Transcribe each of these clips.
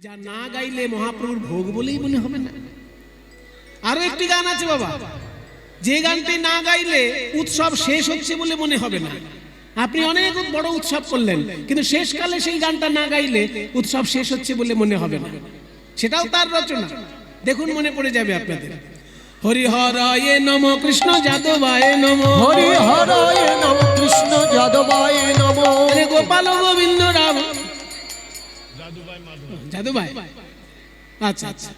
যা না গাইলে মহাপ্রভুর ভোগ বলেই মনে হবে না। আরো একটি গান আছে বাবা, যে গানটি না গাইলে উৎসব শেষ হচ্ছে বলে মনে হবে না। আপনি অনেক বড় উৎসব করলেন, কিন্তু শেষকালে সেই গানটা না গাইলে উৎসব শেষ হচ্ছে বলে মনে হবে না। সেটাও তার রচনা, দেখুন মনে পড়ে যাবে আপনাদের। হরিহরায় নম কৃষ্ণ যাদবায় নম, হরিহরায় নম কৃষ্ণ যাদবায় নম, গোপাল গোবিন্দ রাম যাদবাই। আচ্ছা আচ্ছা,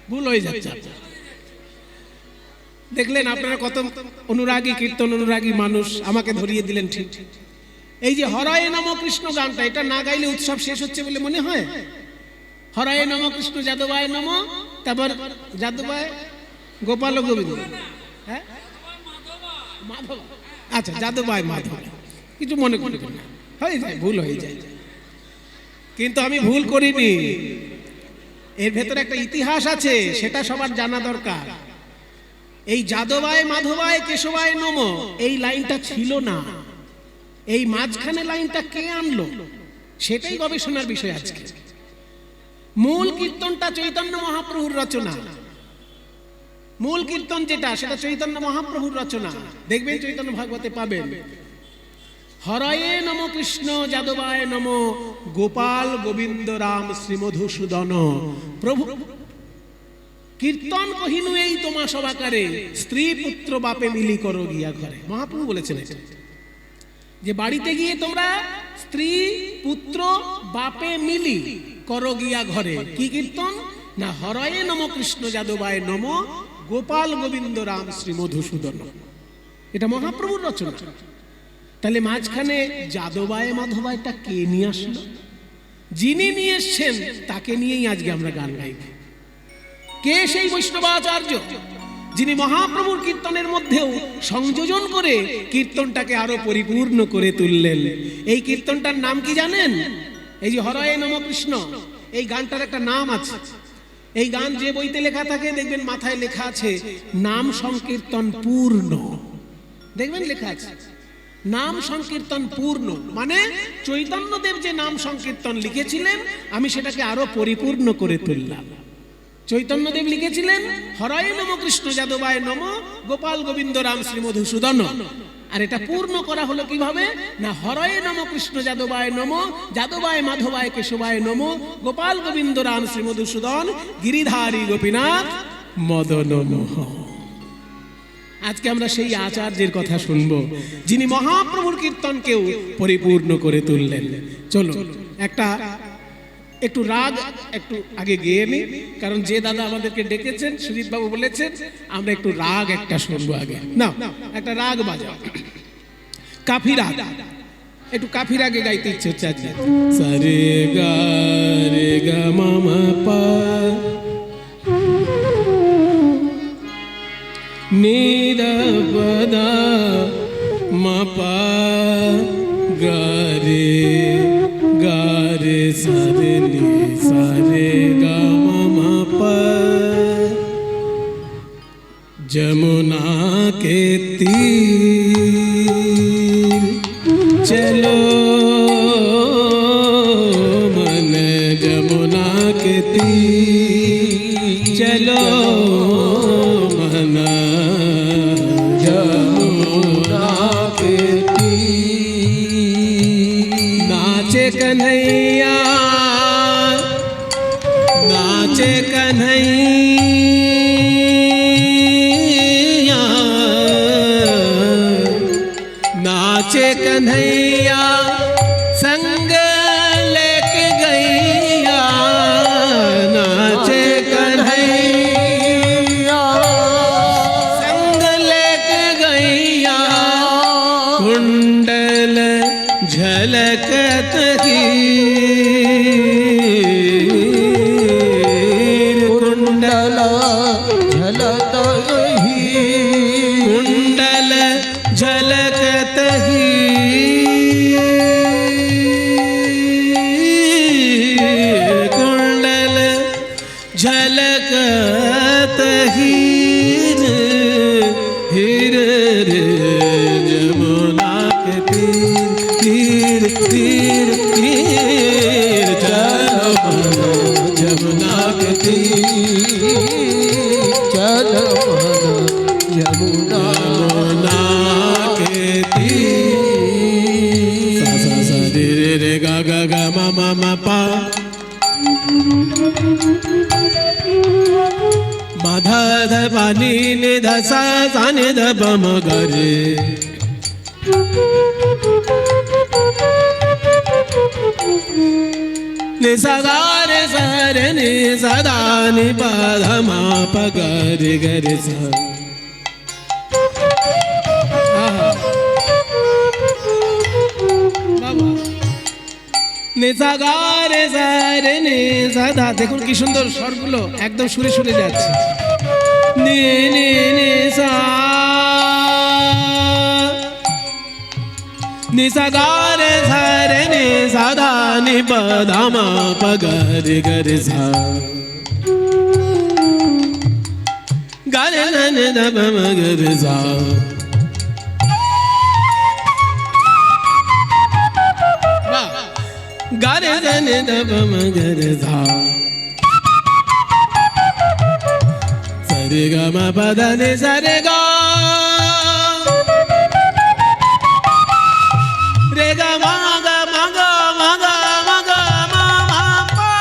ভুল হয়ে যাচ্ছে। দেখলেন আপনারা কত অনুরাগী, কীর্তন অনুরাগী মানুষ আমাকে ধরিয়ে দিলেন ঠিক। এই যে হরায় নম কৃষ্ণ গানটা, এটা না গাইলে উৎসব শেষ হচ্ছে বলে মনে হয়? হরায় নম কৃষ্ণ যাদবায় নম, তারপর যাদবায় গোপাল গোবিন্দ, হ্যাঁ মাধব, আচ্ছা যাদবায় মাধব, কিছু মনে করবেন না, হয়ে যায়, ভুল হয়ে যায়। কিন্তু আমি ভুল করিনি, এর ভেতরে একটা ইতিহাস আছে, সেটা সবার জানা দরকার। এই যাদবায় মাধবায় কেশবায় নম এই লাইনটা ছিল না, এই মাঝখানে লাইনটা কে আনলো সেটাই গবেষণার বিষয় আজকে। মূল কীর্তনটা চৈতন্য মহাপ্রভুর রচনা, মূল কীর্তন যেটা সেটা চৈতন্য মহাপ্রভুর রচনা। দেখবেন চৈতন্য ভাগবতে পাবেন, হরয়ে নম কৃষ্ণ যাদবায় নম, গোপাল গোবিন্দ রাম শ্রীমধুসূদন। প্রভু কীর্তন কহিনু এই তোমা সবাকারে, স্ত্রী পুত্র বাপে মিলি করো গিয়া ঘরে। মহাপ্রভু বলেছেন এটা, যে বাড়িতে গিয়ে তোমরা স্ত্রী পুত্র বাপে মিলি করো গিয়া ঘরে। কি কীর্তন না, হরয়ে নম কৃষ্ণ যাদবায় নম, গোপাল গোবিন্দ রাম শ্রীমধুসূদন। এটা মহাপ্রভুর রচনা। তাহলে মাঝখানে যাদবায় মাধবায়টা কে নিয়ে আসলো? যিনি নিয়ে এসছেন তাকে নিয়েই আজকে আমরা গান গাইব। কে সেই বৈষ্ণবাচার্য যিনি মহাপ্রভুর কীর্তনের মধ্যেও সংযোজন করে কীর্তনটাকে আরো পরিপূর্ণ করে তুললেন? এই কীর্তনটার নাম কি জানেন? এই যে হরয়ে নম কৃষ্ণ, এই গানটার একটা নাম আছে। এই গান যে বইতে লেখা থাকে দেখবেন মাথায় লেখা আছে নাম সংকীর্তন পূর্ণ। দেখবেন লেখা আছে নাম সংকীর্তন পূর্ণ, মানে চৈতন্যদেব যে নাম সংকীর্তন লিখেছিলেন আমি সেটাকে আরো পরিপূর্ণ করে তুললাম। চৈতন্যদেব লিখেছিলেন হরয়ে নম কৃষ্ণ যাদবায় নম, গোপাল গোবিন্দ রাম শ্রীমধুসূদন। আর এটা পূর্ণ করা হলো কিভাবে না, হরয়ে নম কৃষ্ণ যাদবায় নম, যাদবায় মাধবায় কেশবায় নম, গোপাল গোবিন্দ রাম শ্রীমধুসূদন, গিরিধারী গোপীনাথ মদন মোহন। আজকে আমরা সেই আচার্যের কথা শুনবো যিনি মহাপ্রভুর কীর্তনকেও পরিপূর্ণ করে তুললেন। চলো একটু রাগ একটু আগে গেয়ে নি, কারণ যে দাদা আমাদেরকে ডেকেছেন সুজিত বাবু বলেছেন আমরা একটু রাগ একটা শুনবো আগে। না, একটা রাগ বাজাও, কাফি রাগ, একটু কাফি রাগে গাইতে ইচ্ছে হচ্ছে আজকে। সারে গা রে গা মামা পা নিদা পদা মা পা গা রে সারে নি সারে গা মা পা। যमुना के तीर चलो मन, যमुना के तीर चलो मन, যमुना के तीर। नाचे कन्हैया नाचे कन्हैया, नाचे कन्हैया संग लेके गैया, नाचे कन्हैया संग लेके गैया, कुंडल झलकत हीर, कुंडल झलत हीर, कुंडल झलकत हीर, कुंडल झलकत हीर, हीर रे যमुना के तीर तीर तीर तीर, चलो तीर चल मन यमुना के तीर सा सा सा रे रे रे गा गा गा मा मा मा पा मा धा धा पा नी नि धा सा सा नि धा प म ग रे नि सा गा रे सा रे नि सा धा नि पा धा मा प ग रे ग रे सा নেশা গারে সারে নেশা দা দেখুন কি সুন্দর স্বরগুলো একদম সুরে সুরে যাচ্ছে নে নে নেশা নেশা গারে সারে নেশা দা নি পদামা পগরে গরে সা গারে নে দা মগরে সা गारे जने दब मगर धा सरे गा मा पद ने सरे गा रे गा मा गा मा गा मा गा मा गा मा मा पा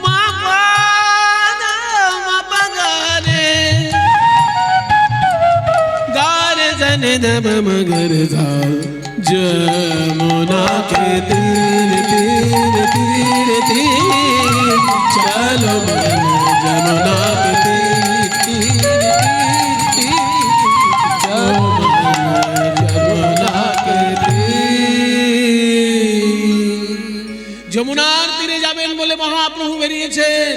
मा पा ना मा पा गा रे जने दब मगर धा जमुना के तीर तीर तीर तीर चलो मन जमुना के तीर तीर तीर तीर चलो मन जमुना के तीर যমুনার তীরে যাবেন বলে মহাপ্রভু বেরিয়েছেন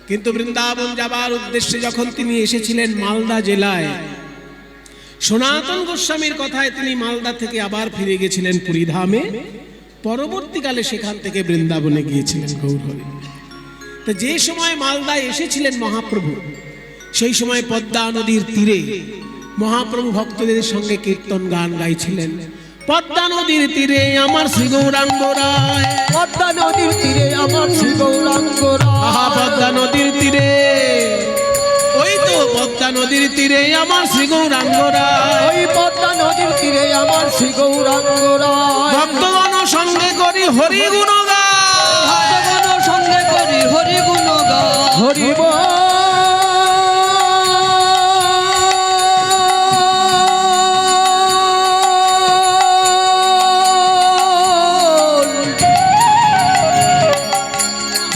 কিন্তু বৃন্দাবন যাবার উদ্দেশ্যে যখন তিনি এসেছিলেন মালদা জেলায় সনাতন গোস্বামীর কথায় তিনি মালদা থেকে আবার ফিরে গেছিলেন পুরীধামে পরবর্তীকালে সেখান থেকে বৃন্দাবনে গিয়েছিলেন গৌরহরি তো যে সময় মালদায় এসেছিলেন মহাপ্রভু সেই সময় পদ্মা নদীর তীরে মহাপ্রভু ভক্তদের সঙ্গে কীর্তন গান গাইছিলেন পদ্মা নদীর তীরে আমার শ্রী গৌরাঙ্গ রায় পদ্মা নদীর তীরে আমার শ্রী গৌরাঙ্গ আহা পদ্মা নদীর তীরে ওই তো পদ্মা নদীর তীরে আমার শ্রী গৌরাঙ্গ রায় ওই পদ্মা নদীর তীরে আমার শ্রী গৌরাঙ্গ রায় ভক্তগণ সঙ্গে করি হরি গুণ গায় ভক্তগণ সঙ্গে করি হরি গুণ গায় হরি বল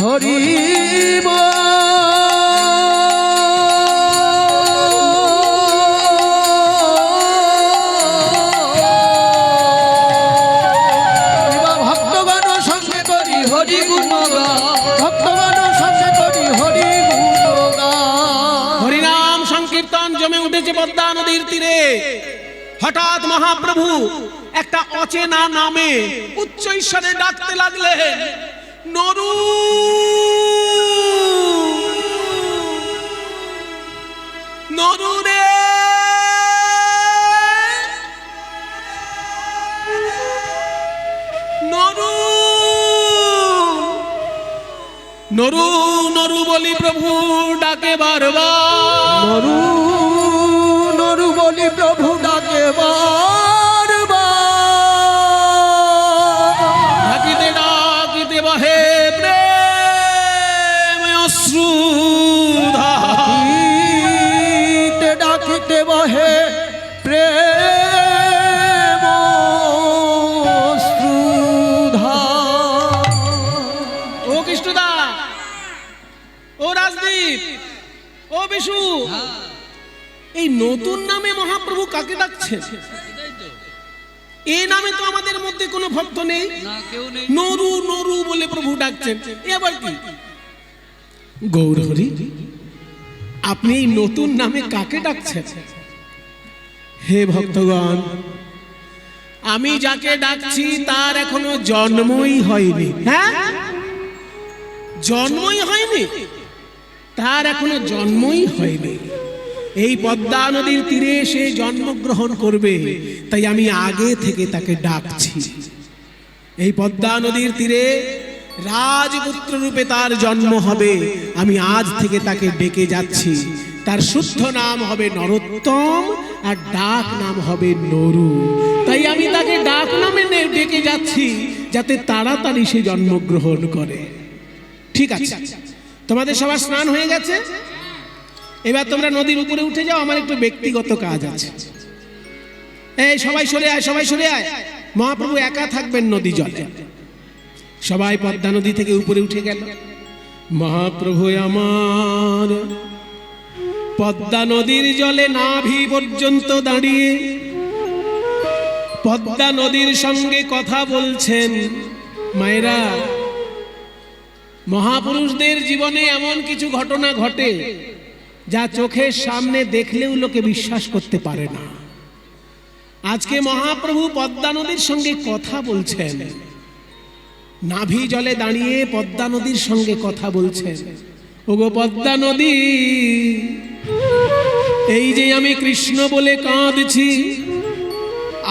হরি বল পদ্মা নদীর তীরে হঠাৎ মহাপ্রভু একটা অচেনা নামে উচ্চ ঈশ্বরে ডাকতে লাগলেন নরু নরু রে নরু নরু নরু বলি প্রভু ডাকে বারবার নরু নরু বলি প্রভু ডাকে ডাকিতে ডাকিতে বহে প্রেম অশ্রু ডাকিতে ডাকিতে বহে প্রেম অশ্রুধা ও কৃষ্ণদা ও রাজদীপ ও বিশু এই নতুন নামে মহাপ্রভু কাকে ডাকছেন এই নামে তো আমাদের মধ্যে কোনো ভক্ত নেই নরু নরু বলে প্রভু ডাকছেন এবার কি গৌরহরি আপনি এই নতুন নামে কাকে ডাকছেন হে ভক্তগণ আমি যাকে ডাকছি তার এখনো জন্মই হয়নি হ্যাঁ জন্মই হয়নি তার এখনো জন্মই হয়নি এই পদ্মা নদীর তীরে সে জন্মগ্রহণ করবে, তাই আমি আগে থেকে তাকে ডাকছি। এই পদ্মা নদীর তীরে রাজপুত্র রূপে তার জন্ম হবে, আমি আজ থেকে তাকে ডেকে যাচ্ছি। তার শুদ্ধ নাম হবে নরোত্তম, আর ডাক নাম হবে নরু। তাই আমি তাকে ডাক নামে ডেকে যাচ্ছি, যাতে তাড়াতাড়ি সে জন্মগ্রহণ করে। ঠিক আছে, তোমাদের সবার স্নান হয়ে গেছে, এবার তোমরা নদীর উপরে উঠে যাও, আমার একটু ব্যক্তিগত কাজ আছে। এই সবাই সরে আয়, সবাই সরে আয়। মহাপ্রভু একা থাকবেন নদী জলে। সবাই পদ্মা নদী থেকে উপরে উঠে গেল। মহাপ্রভু আমার পদ্মা নদীর জলে নাভি পর্যন্ত দাঁড়িয়ে পদ্মা নদীর সঙ্গে কথা বলছেন। মায়েরা, মহাপুরুষদের জীবনে এমন কিছু ঘটনা ঘটে যা চোখের সামনে দেখলেও লোকে বিশ্বাস করতে পারে না। আজকে মহাপ্রভু পদ্মা নদীর সঙ্গে কথা বলছেন, নাভি জলে দাঁড়িয়ে পদ্মা নদীর সঙ্গে কথা বলছেন। ওগো পদ্মা নদী, এই যে আমি কৃষ্ণ বলে কাঁদছি,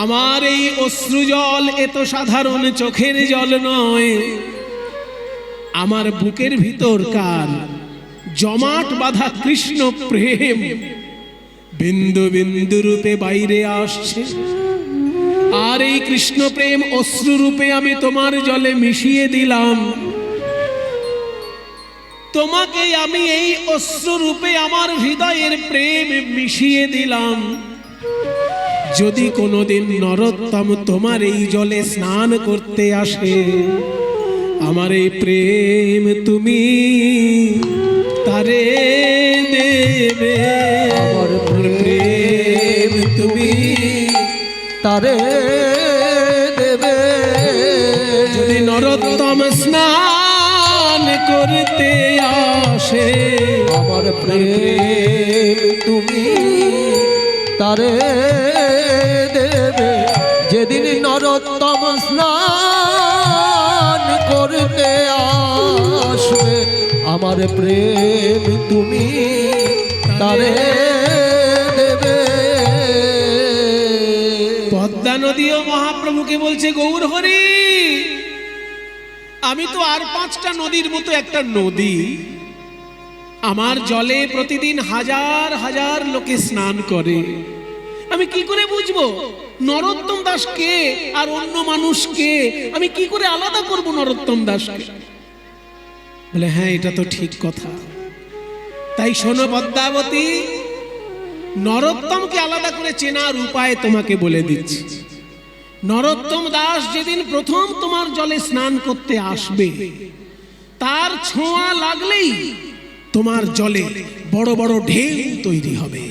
আমার এই অশ্রু জল এত সাধারণ চোখের জল নয়, আমার বুকের ভিতরকার জমাট বাঁধা কৃষ্ণ প্রেম বিন্দু বিন্দু রূপে বাইরে আসছে। আর এই কৃষ্ণ প্রেম অশ্রু রূপে আমি তোমার জলে মিশিয়ে দিলাম। তোমাকে আমি এই অশ্রু রূপে আমার হৃদয়ের প্রেম মিশিয়ে দিলাম। যদি কোনোদিন নরোত্তম তোমার এই জলে স্নান করতে আসে, আমার এই প্রেম তুমি তারে দেবে। আমার প্রেম তুমি তারে দেবে। যদি নরোত্তম স্নান করতে আসে, আমার প্রেম তুমি তারে দেবে। যেদিন নরোত্তম স্নান করতে আসবে, আমার প্রেম তুমি তারে দেবে। পদ্মা নদীও মহাপ্রভুকে বলছে, গৌর হরি, আমি তো আর 5টা নদীর মতো একটা নদী। আমার জলে প্রতিদিন হাজার হাজার লোকে স্নান করে। আমি কি করে বুঝবো নরোত্তম দাস কে আর অন্য মানুষ কে? আমি কি করে আলাদা করব নরোত্তম দাসকে? বলে, হ্যাঁ, এটা তো ঠিক কথা। তাই শোনো পদ্মাবতী, নরোত্তমকে আলাদা করে চেনার উপায় তোমাকে বলে দিচ্ছি। নরোত্তম দাস যেদিন প্রথম তোমার জলে স্নান করতে আসবে, তার ছোঁয়া লাগলেই তোমার জলে বড় বড় ঢেউ তৈরি হবে,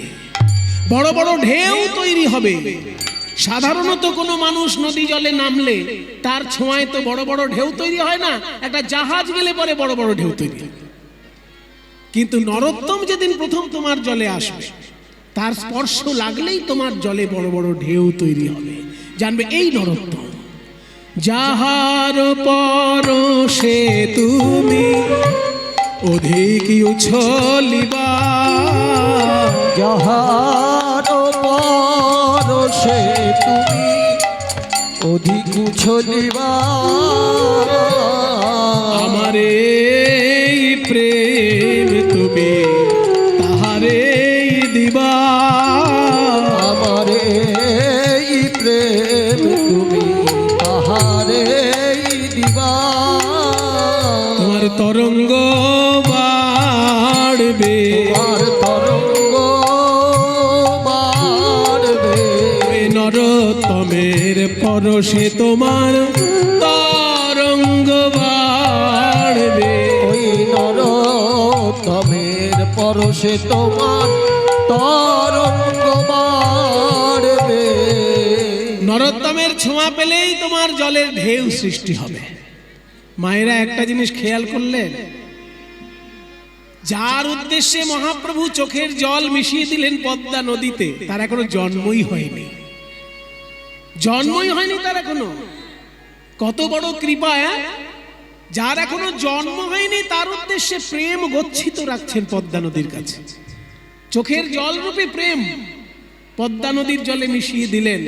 বড় বড় ঢেউ তৈরি হবে। সাধারণত কোনো মানুষ নদী জলে নামলে তার ছোঁয়ায় তো বড় বড় ঢেউ তৈরি হয় না, একটা জাহাজ গেলে পরে বড় বড় ঢেউ তৈরি হয়। কিন্তু নরোত্তম যেদিন প্রথম তোমার জলে আসবে, তার স্পর্শ লাগলেই তোমার জলে বড় বড় ঢেউ তৈরি হবে। জানবে এই নরোত্তম। যাহার পরশে তুমি অধিক উছলিবা, যাহার পরশে তুমি অধিক উছলিবা, আমার এই প্রেম তুমি তাহারে দিবা। আমার এই প্রেম তুমি তাহারে দিবা। তোমার তরঙ্গ বাড়বে, তোমার তরঙ্গ বাড়বে, নরোত্তমের পরশে তোমার তরঙ্গ বাড়বে। ওই নরোত্তমের পরশে তোমার তরঙ্গ বাড়বে। নরোত্তমের ছোঁয়া পেলেই তোমার জলের ঢেউ সৃষ্টি হবে। মায়েরা, একটা জিনিস খেয়াল করলেন, যার উদ্দেশ্যে মহাপ্রভু চোখের জল মিশিয়ে দিলেন পদ্মা নদীতে, তার এখনো জন্মই হয়নি। জন্মই হয়নি তার এখনো। কত বড় কৃপা! যার এখনো জন্ম হয়নি তার উদ্দেশ্যে প্রেম গচ্ছিত রাখছেন পদ্মা নদীর কাছে। চোখের জল রূপী প্রেম পদ্মা নদীর জলে মিশিয়ে দিলেন,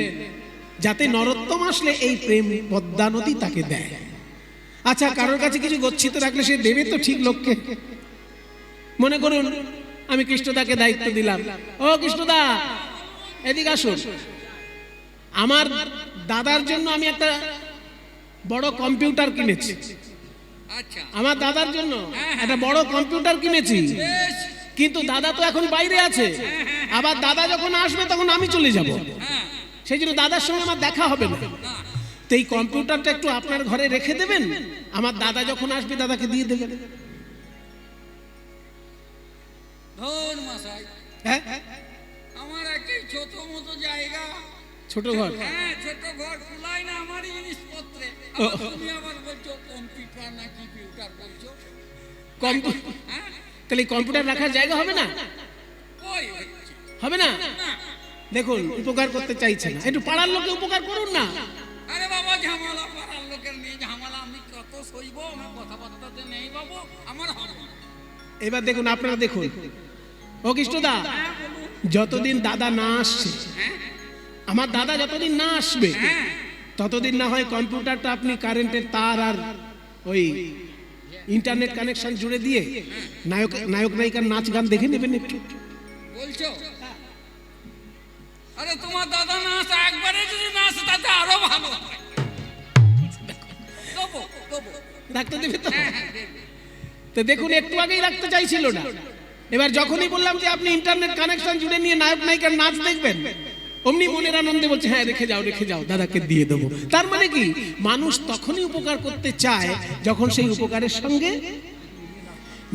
যাতে নরোত্তম আসলে এই প্রেম পদ্মা নদী তাকে দেয়। আচ্ছা, কারোর কাছে কিছু গচ্ছিত রাখলে সে দেবে তো ঠিক লোককে? মনে করুন আমি কৃষ্ণদাকে দায়িত্ব দিলাম, ও কৃষ্ণদা এদিকে আসুন, আমার দাদার জন্য আমি একটা বড় কম্পিউটার কিনেছি। আচ্ছা, আমার দাদার জন্য একটা বড় কম্পিউটার কিনেছি, বেশ, কিন্তু দাদা তো এখন বাইরে আছে, আবার দাদা যখন আসবে তখন আমি চলে যাব, হ্যাঁ, সেই জন্য দাদার সঙ্গে আমার দেখা হবে না। তো এই কম্পিউটারটা একটু আপনার ঘরে রেখে দেবেন, আমার দাদা যখন আসবে দাদাকে দিয়ে দেবেন। ধন মশাই, হ্যাঁ, আমার একই ছোট মতো জায়গা, ছোট ঘর। হ্যাঁ, ছোট ঘর কুলাই না আমার জিনিসপত্রে। ও। তুমি আবার বলছো কম্পিউটার না কম্পিউটার বলছো? হ্যাঁ, তাহলে এই কম্পিউটার রাখার জায়গা হবে না? কই হচ্ছে? হবে না? না। দেখুন, উপকার করতে চাইছেন না, একটু পাড়ার লোকে উপকার করুন না। আরে বাবা, ঝামেলা পাড়ার লোকের নেই ঝামেলা, আমি কত সইব, আমার কথাবার্তাতে নেই বাবু, আমার হবে না। এবার দেখুন, আপনারা দেখুন, ও কৃষ্ণদা, হ্যাঁ, বলুন। যতদিন দাদা না আসছে, হ্যাঁ, আমার দাদা যতদিন না আসবে, হ্যাঁ, ততদিন না হয় কম্পিউটারটা আপনি কারেন্টের তার আর ওই ইন্টারনেট কানেকশন জুড়ে দিয়ে নায়ক নায়িকার নাচ গান দেখে নেবেন একটু। বলছো? আরে তোমার দাদা না আসে, একবারে যদি না আসে তাতে আরো ভালো হয়। দেবো, দেবো। রাখতে দেবে তো? হ্যাঁ, হ্যাঁ, দেবো। তো দেখুন, একটু আগেই রাখতে চাইছিল না, এবার যখনই বললাম যে আপনি ইন্টারনেট কানেকশন জুড়ে নিয়ে নায়ক নায়িকার নাচ দেখবেন, অমনি মনের আনন্দে বলছে হ্যাঁ রেখে যাও, দাদাকে দিয়ে দেবো। তার মানে কি, মানুষ তখনই উপকার করতে চায় যখন সেই উপকারের সঙ্গে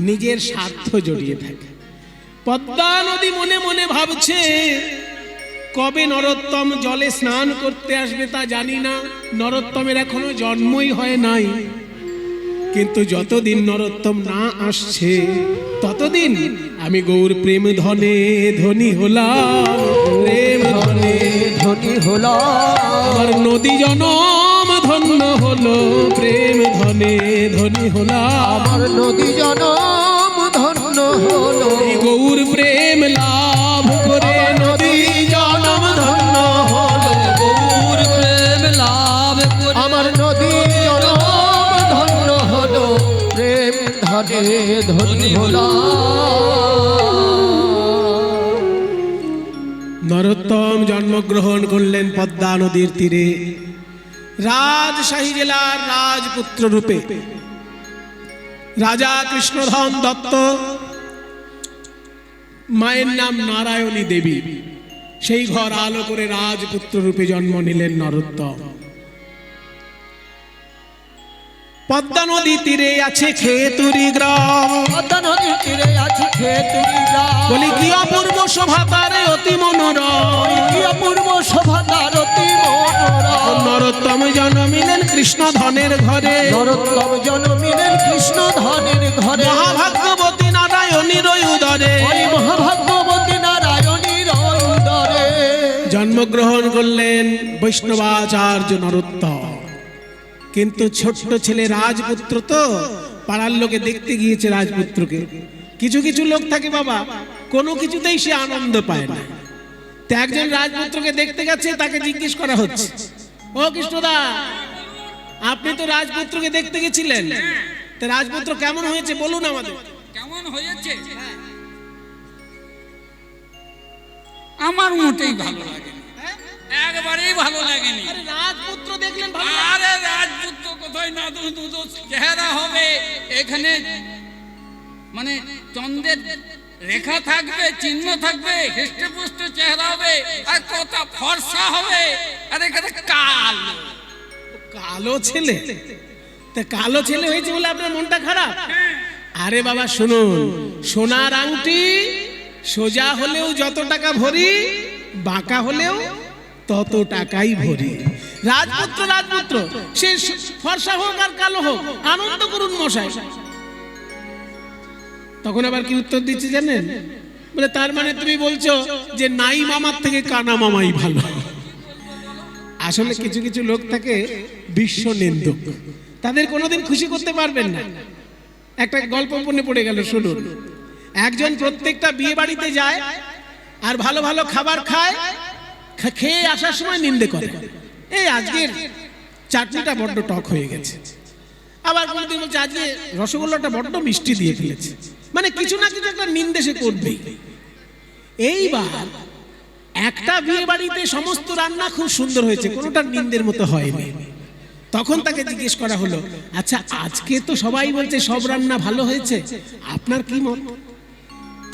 নিজের স্বার্থ জড়িয়ে থাকে। পদ্মা নদী মনে মনে ভাবছে, কবে নরোত্তম জলে স্নান করতে আসবে তা জানি না, নরোত্তমের এখনো জন্মই হয় নাই, কিন্তু যতদিন নরোত্তম না আসছে ততদিন আমি গৌর প্রেম ধনে ধনী হলাম, প্রেম ধনে ধনী হলাম, আমার নদী জনম ধন্য হলো, প্রেম ধনে ধনী হলাম, আমার নদী জনম ধন্য হলো, এই গৌর প্রেম লাভ করে নদী জনম ধন্য হলো, গৌর প্রেম লাভ করে আমার নদী জনম ধন্য হলো, প্রেম ধনে ধনী হলাম। নরোত্তম জন্মগ্রহণ করলেন পদ্মা নদীর তীরে, রাজশাহী জেলার রাজপুত্র রূপে। রাজা কৃষ্ণধন দত্ত, মায়ের নাম নারায়ণী দেবী, সেই ঘর আলো করে রাজপুত্র রূপে জন্ম নিলেন নরোত্তম। পদ্মা নদী তীরে আছে খেতুরি গ্রাম, পদ্মা নদীর তীরে আছে খেতুরি গ্রাম, বলি কি অপূর্ব শোভা তারে অতি মনোরম, কি অপূর্ব শোভা তার অতি মনোরম। নরোত্তম জন্মিলেন কৃষ্ণধনের ঘরে, নরোত্তম জন্মিলেন কৃষ্ণ ধনের ঘরে, মহাভাগ্যবতী নারায়ণীর উদরে ওই মহাভাগ্যবতী নারায়ণীর উদরে জন্মগ্রহণ করলেন বৈষ্ণবাচার্য নরোত্তম। কিন্তু ছোট্ট ছেলে রাজপুত্র, তো পাড়ার লোকে দেখতে গিয়েছে রাজপুত্রকে। কিছু কিছু লোক থাকে বাবা, কোনো কিছুতেই সে আনন্দ পায় না। তো একজন রাজপুত্রকে দেখতে গেছে, তাকে জিজ্ঞেস করা হচ্ছে, ও কৃষ্ণদা, আপনি তো রাজপুত্রকে দেখতে গেছিলেন, তো রাজপুত্র কেমন হয়েছে বলুন আমাদের। কেমন হয়েছে? আমার মোটেই ভালো লাগেনি, একবারেই ভালো লাগেনি। আরে রাজপুত্র দেখলেন ভালো আরে রাজপুত্র কোথায় না দুটো চেহারা হবে, এখানে মানে চন্দ্রের রেখা থাকবে, চিহ্ন থাকবে, হৃষ্টপুষ্ট চেহারা হবে, আর কথা ফর্সা হবে, আর এখানে কালো। কালো ছেলে, তা কালো ছেলে হয়েছে বলে আপনার মনটা খারাপ? আরে বাবা শুনুন, সোনার আংটি সোজা হলেও যত টাকা ভরি, বাঁকা হলেও তত টাকাই ভরি। রাজপুত্র সে ফর্সা হোক আর কালো হোক, আনন্দ করুন মশাই। তখন আবার কি উত্তর দিচ্ছে জানেন? বলে তার মানে তুমি বলছো যে নাই মামার থেকে কানা মামাই ভালো। আসলে কিছু কিছু লোক থাকে বিশ্ব নিন্দুক, তাদের কোনোদিন খুশি করতে পারবেন না। একটা গল্প মনে পড়ে গেল, শুনুন। একজন প্রত্যেকটা বিয়ে বাড়িতে যায় আর ভালো ভালো খাবার খায়, খেয়ে আসার সময় নিন্দে করে, এই আজকের চাটনিটা বড্ড টক হয়ে গেছে। আবার কোনদিন বলছে আজকে রসগোল্লাটা বড্ড মিষ্টি দিয়ে ফেলেছে। মানে কিছু না কিছু একটা নিন্দে সে করবেই। এইবার একটা বিয়ে বাড়িতে সমস্ত রান্না খুব সুন্দর হয়েছে, কোনোটা নিন্দের মতো হয়নি। তখন তাকে জিজ্ঞেস করা হলো, আচ্ছা আজকে তো সবাই বলছে সব রান্না ভালো হয়েছে, আপনার কি মত?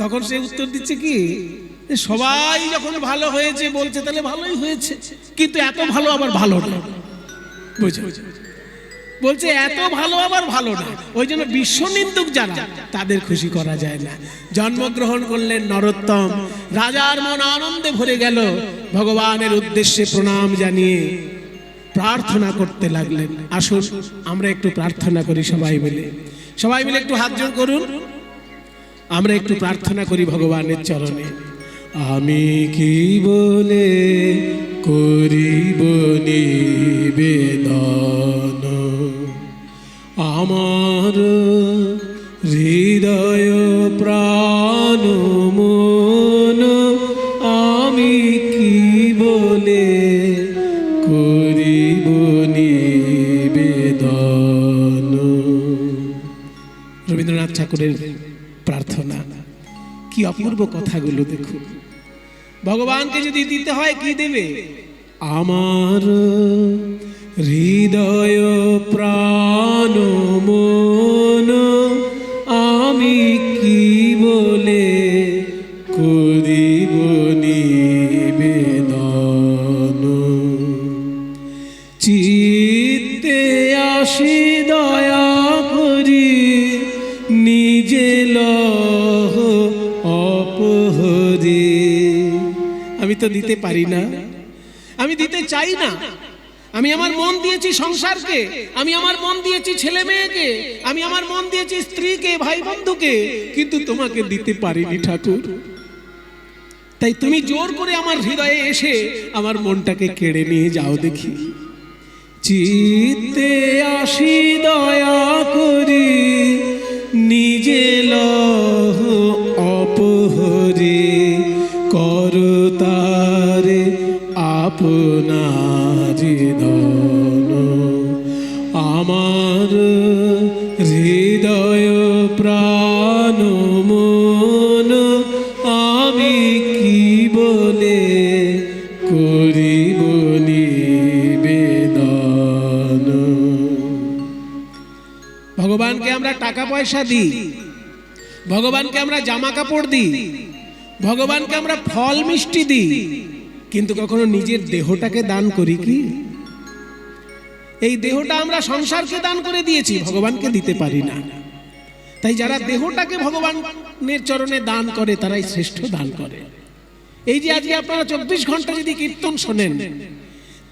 তখন সে উত্তর দিচ্ছে কি, সবাই যখন ভালো হয়েছে বলছে তাহলে ভালোই হয়েছে, কিন্তু এত ভালো আবার ভালো না। বুঝো, বলছে এত ভালো আবার ভালো না, ওই জন্য বিশ্ব নিন্দুক যারা তাদের খুশি করা যায় না। জন্মগ্রহণ করলেন নরোত্তম, রাজার মন আনন্দে ভরে গেল, ভগবানের উদ্দেশ্যে প্রণাম জানিয়ে প্রার্থনা করতে লাগলেন। আসুন আমরা একটু প্রার্থনা করি সবাই মিলে, সবাই মিলে একটু হাত জোড় করুন, আমরা একটু প্রার্থনা করি ভগবানের চরণে। আমি কি বলে করিব নিবেদন, আমার হৃদয় প্রাণ মন আমি কি বলে করিব নিবেদন। রবীন্দ্রনাথ ঠাকুরের প্রার্থনা, কি অপূর্ব কথাগুলো দেখুন। ভগবানকে যদি দিতে হয় কি দেবে? আমার হৃদয় প্রাণ মন আমি কি বলে করিব নিবেদন। চিত্তে আসি দয়া করি নিজে লহ অপহরি। আমি তো দিতে পারি না, আমি দিতে চাই না। আমি আমার মন দিয়েছি সংসারকে, আমি আমার মন দিয়েছি ছেলে মেয়েকে, আমি আমার মন দিয়েছি স্ত্রীকে, ভাই বন্ধুকে, কিন্তু তোমাকে দিতে পারিনি ঠাকুর। তাই তুমি জোর করে আমার হৃদয়ে এসে আমার মনটাকে কেড়ে নিয়ে যাও দেখি। চিত্তে আসি দয়া করি নিজে লহ অপহরি, করতারে আপনারি দন। আমার হৃদয় প্রাণ মন আমি কি বলে করিব নিবেদন। ভগবানকে আমরা টাকা পয়সা দিই, ভগবানকে আমরা জামা কাপড় দিই, ভগবানকে আমরা ফল মিষ্টি দিই, কিন্তু কখনো নিজের দেহটাকে দান করি কি? এই দেহটা আমরা সংসারকে দান করে দিয়েছি, ভগবানকে দিতে পারি না। তাই যারা দেহটাকে ভগবানের চরণে দান করে তারাই শ্রেষ্ঠ দান করে। এই যে আজকে আপনারা 24 ঘন্টা যদি কীর্তন শোনেন,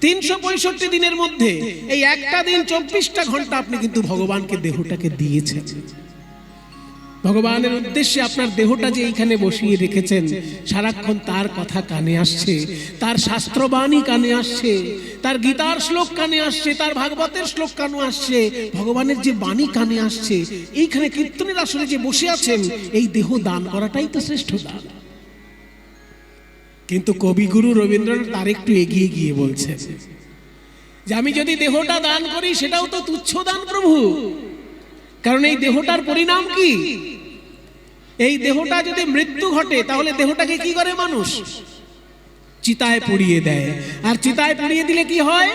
365 দিনের মধ্যে এই একটা দিন 24টা ঘন্টা আপনি কিন্তু ভগবানকে দেহটাকে দিয়েছেন। ভগবানের উদ্দেশ্যে আপনার দেহটা যে এইখানে বসিয়ে রেখেছেন, সারাক্ষণ তার কথা কানে আসছে, তার শাস্ত্রবাণী কানে আসছে, তার গীতার শ্লোক কানে আসছে, তার ভাগবতের শ্লোক কানে আসছে, ভগবানের যে বাণী কানে আসছে। এইখানে কীর্তনের আসলে যে বসে আছেন, এই দেহ দান করাটাই তো শ্রেষ্ঠ দান। কিন্তু কবিগুরু রবীন্দ্রনাথ তার একটু এগিয়ে গিয়ে বলছেন যে আমি যদি দেহটা দান করি সেটাও তো তুচ্ছ দান প্রভু, কারণ এই দেহটার পরিণাম কি? এই দেহটা যদি মৃত্যু ঘটে তাহলে দেহটাকে কি করে মানুষ? চিতায় পুড়িয়ে দেয়, আর চিতায় পুড়িয়ে দিলে কি হয়?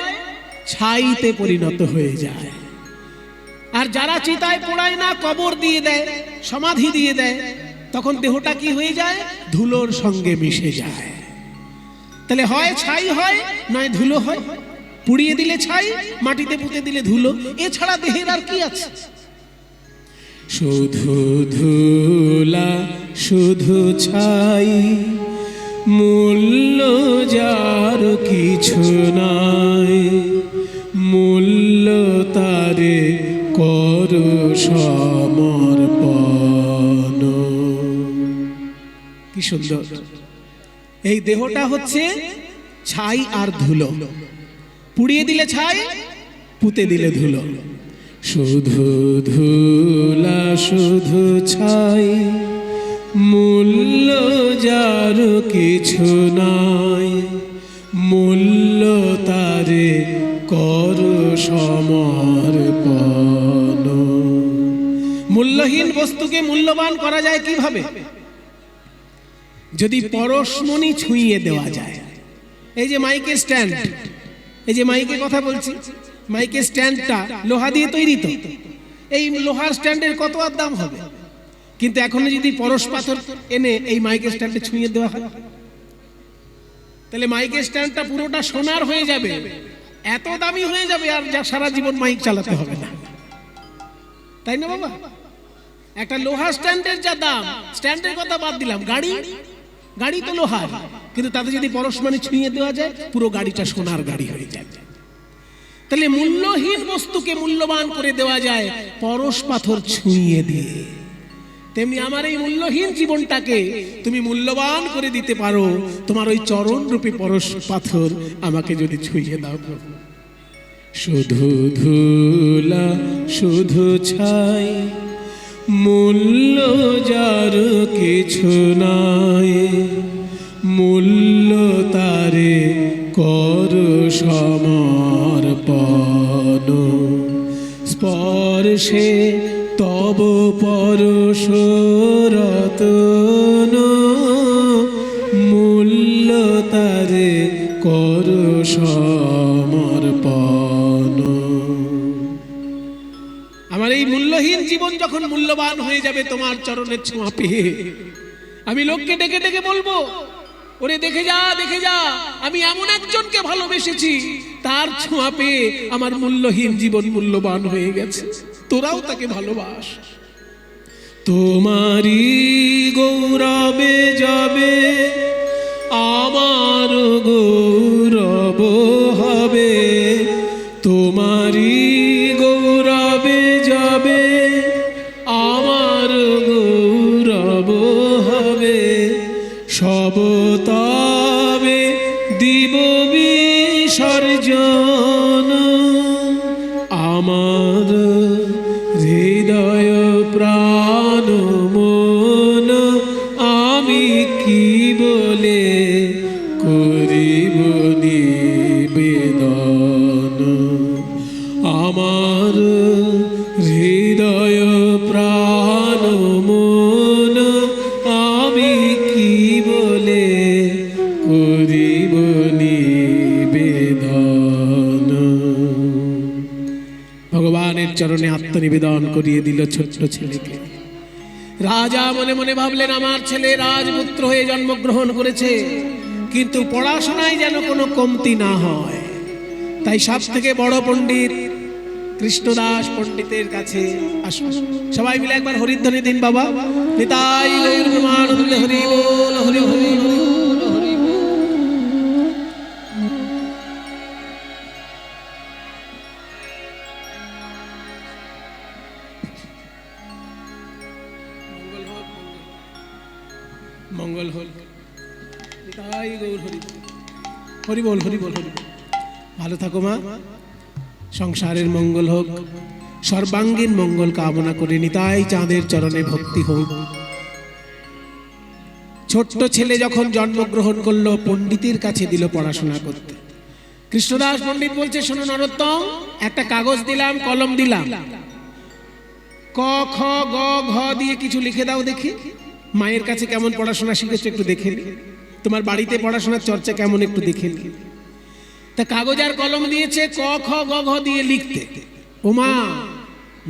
ছাইতে পরিণত হয়ে যায়। আর যারা চিতায় পোড়ায় না, কবর দিয়ে দেয়, সমাধি দিয়ে দেয়, তখন দেহটা কি হয়ে যায়? ধুলোর সঙ্গে মিশে যায়। তাহলে হয় ছাই হয়, নয় ধুলো হয়। পুড়িয়ে দিলে ছাই, মাটিতে পুঁতে দিলে ধুলো, এছাড়া দেহের আর কি আছে? শুধু ধুলা শুধু ছাই, মূল্য যার কিছু নাই, মূল্য তারে কর সমর্পণ। কি সুন্দর! এই দেহটা হচ্ছে ছাই আর ধুলো, পুড়িয়ে দিলে ছাই, পুঁতে দিলে ধুলো। শুধু ধুলা শুধু ছাই, মূল্য যার কিছু নাই, মূল্য তারে কর সমর্পণ। মূল্যহীন বস্তুকে মূল্যবান করা যায় কিভাবে? যদি পরশমণি ছুঁয়ে দেওয়া যায়। এই যে মাইকের স্ট্যান্ড, এই যে মাইকে কথা বলছি, মাইকের স্ট্যান্ডটা লোহা দিয়ে তৈরি তো, এই লোহার স্ট্যান্ডের কত আর দাম হবে? কিন্তু এখন যদি পরশ পাথর এনে এই মাইকের স্ট্যান্ডে ছুঁয়ে দেওয়া হয়, তাহলে মাইকের স্ট্যান্ডটা পুরোটা সোনার হয়ে যাবে, এত দামি হয়ে যাবে, আর যা সারা জীবন মাইক চালাতে হবে না, তাই না বাবা? একটা লোহার স্ট্যান্ডের যা দাম, স্ট্যান্ডের কথা বাদ দিলাম, গাড়ি তো লোহার, কিন্তু তাতে যদি পরশমণি ছুঁয়ে দেওয়া যায়, পুরো গাড়িটা সোনার গাড়ি হয়ে যাবে। তাহলে মূল্যহীন বস্তুকে মূল্যবান করে দেওয়া যায় পরশ পাথর ছুঁয়ে দিয়ে। তেমনি আমার এই মূল্যহীন জীবনটাকে তুমি মূল্যবান করে দিতে পারো তোমার ওই চরণ রূপী পরশ পাথর আমাকে যদি ছুঁয়ে দাও প্রভু। শুধু ধুলা শুধু ছাই, মূল্য যার কিছু নাই, মূল্য তারে কর সমর্পণ। স্পর্শে তব পরশ রতন, মূল্য তারে কর সমর্পণ। আমার এই মূল্যহীন জীবন যখন মূল্যবান হয়ে যাবে তোমার চরণের ছোঁয়া পেয়ে, আমি লোককে ডেকে ডেকে বলবো, ওরে দেখে যা, দেখে যা, আমি এমন একজনকে ভালোবেসেছি, তার ছোঁয়া পেয়ে আমার মূল্যহীন জীবন মূল্যবান হয়ে গেছে, তোরাও তাকে ভালোবাস। তোমারই গৌরবে যাবে আমার গৌরব হবে, তোমারই গৌরবে যাবে আমার গৌরব হবে, সব তবে দিব বিসর্জন। আমার হৃদয় প্রাণ মন আমি কি বলে করিব নিবেদন। আমার হৃদয় প্রাণ মন আমি কি বলে করিব নিবেদন। ভগবানের চরণে আত্মনিবেদন করিয়ে দিল ছোট্ট ছেলেকে। রাজা মনে মনে ভাবলেন, আমার ছেলে রাজপুত্র হয়ে জন্মগ্রহণ করেছে, কিন্তু পড়াশোনায় যেন কোনো কমতি না হয়। তাই সব থেকে বড় পণ্ডিত কৃষ্ণদাস পণ্ডিতের কাছে আসুন। সবাই মিলে একবার হরিধ্বনি দিন বাবা। নিতাই গৌর প্রেমানন্দে হরি বল, হরি হরি হরি বল, হরি বল। মঙ্গল হল। নিতাই গৌর হরি বল, হরি বল, হরি বল, হরি বল। ভালো থাকো মা, সংসারের মঙ্গল হোক, সর্বাঙ্গীন মঙ্গল কামনা করে নিতাই চাঁদের চরণে ভক্তি হোক। ছোট্ট ছেলে যখন জন্মগ্রহণ করলো, পণ্ডিতের কাছে দিল পড়াশোনা করতে। কৃষ্ণদাস পণ্ডিত বলছে, শোনো নরোত্তম, একটা কাগজ দিলাম, কলম দিলাম, ক খ গ ঘ দিয়ে কিছু লিখে দাও দেখি। মায়ের কাছে কেমন পড়াশোনা শিখেছো একটু দেখে নি, তোমার বাড়িতে পড়াশোনার চর্চা কেমন একটু দেখে নি। তা কাগজ আর কলম দিয়েছে ক খ গ ঘ দিয়ে লিখতে। ওমা,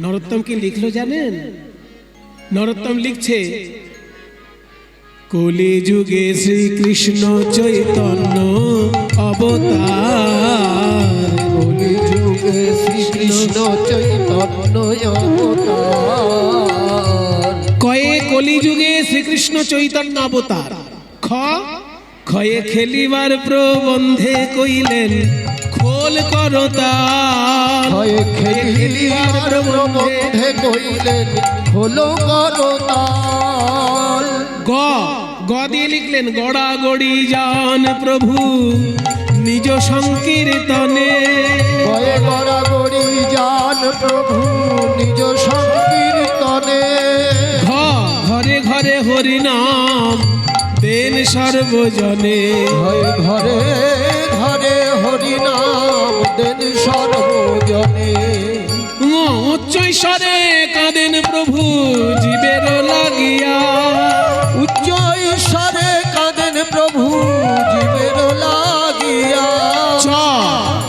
নরোত্তম কি লিখলো জানেন? নরোত্তম লিখছে, কলি যুগে শ্রীকৃষ্ণ চৈতন্য অবতার, কলি যুগে শ্রীকৃষ্ণ চৈতন্য অবতার। কয়ে কলি যুগে শ্রীকৃষ্ণ চৈতন্য অবতার। খ খয়ে খেলিবার প্রবন্ধে কইলেন খোল করতাল, খয়ে খেলিবার প্রবন্ধে কইলেন খোল করতাল। গ গ দিয়ে লিখলেন গড়াগড়ি যান প্রভু নিজ সংকীর্তনে। গয়ে গড়াগড়ি যান প্রভু নিজ সংকীর্তনে। ঘ ঘরে ঘরে হরি নাম দেন সর্বজনে। ঘরে ঘরে ঘরে হরি নাম দেন সর্বজনে। উচ্চৈস্বরে কাঁদেন প্রভু জীবের লাগিয়া। উচ্চ ঈশ্বরে কাঁদেন প্রভু জীবের লাগিয়া।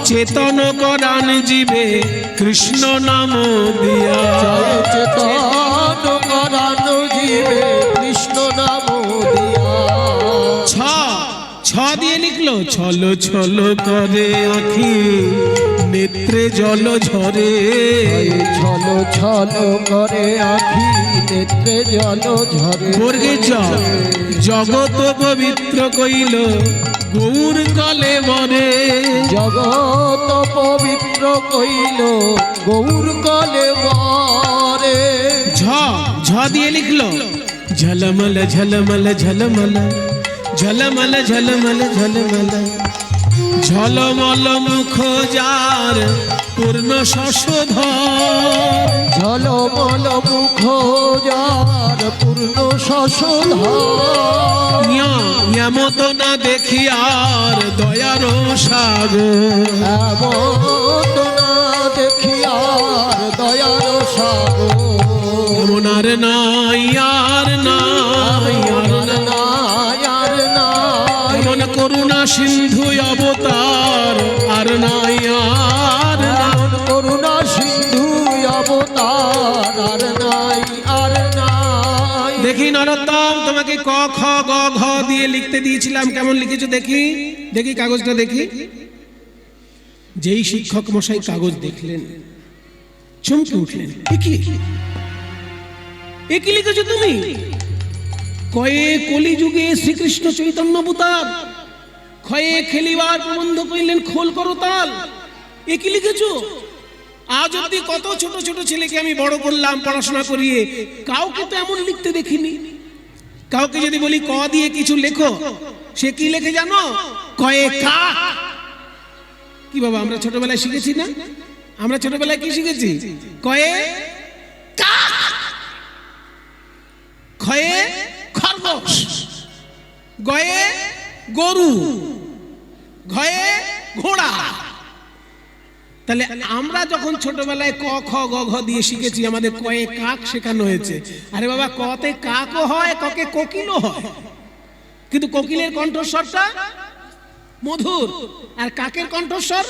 চেতন করান জীবে কৃষ্ণ নাম দিয়া। চেতন করান জীবে কৃষ্ণ নাম দিয়া। ছ দিয়ে লিখলো ছল ছল করে আঁখি নেত্রে জল ঝরে। ছল ছল করে আঁখি নেত্রে জল ঝরে। বর্গে জগত পবিত্র কইল গৌর কলে মরে। জগত পবিত্র কইল গৌর কলে মরে। ঝ দিয়ে লিখলো ঝলমল ঝলমল ঝলমল ঝলমল ঝলমল ঝলমল। ঝলমল মুখ যার পূর্ণ শশধর। ঝলমল মুখ যার পূর্ণ শশধর। এমত না দেখি আর দয়ার সাগর। এমত না দেখি আর দয়ার সাগর। এমন আর নাই আর নাই আর নাই আর নাই। এমন করুণা সিন্ধু অবতার আর নাই আর নাই। করুণা সিন্ধু অবতার আর নাই আর নাই। দেখি নরোত্তম, তোমাকে ক খ গ ঘ দিয়ে লিখতে দিয়েছিলাম, কেমন লিখেছো দেখি? দেখি কাগজটা দেখি। যেই শিক্ষক মশাই কাগজ দেখলেন চমকে উঠলেন। এ কি লিখেছো তুমি? কয়ে কলিযুগে শ্রীকৃষ্ণ চৈতন্য অবতার, ক্ষয়ে খেলিবার প্রবন্ধ কইলেন খোল করো তাল। এ কি লিখেছো? আজ অব্দি কত ছোট ছোট ছেলেকে আমি বড় করলাম পড়াশোনা করিয়ে, কাউকে তো এমন লিখতে দেখিনি। কাউকে যদি বলি ক দিয়ে কিছু লেখো, সে কি লেখে জানো? কয়ে কাক। কি বাবা, আমরা ছোটবেলায় শিখেছি না? আমরা ছোটবেলায় কি শিখেছি? কয়ে কাক, ক্ষয়ে খরগোশ, গয়ে গরু, ঘয়ে ঘোড়া। তাহলে আমরা যখন ছোটবেলায় ক খ গ ঘ দিয়ে শিখেছি, আমাদের কয়ে কাক শেখানো হয়েছে। আরে বাবা, কতে কাকও হয়, ককে কোকিলও হয়, কিন্তু কোকিলের কণ্ঠস্বরটা মধুর আর কাকের কণ্ঠস্বর।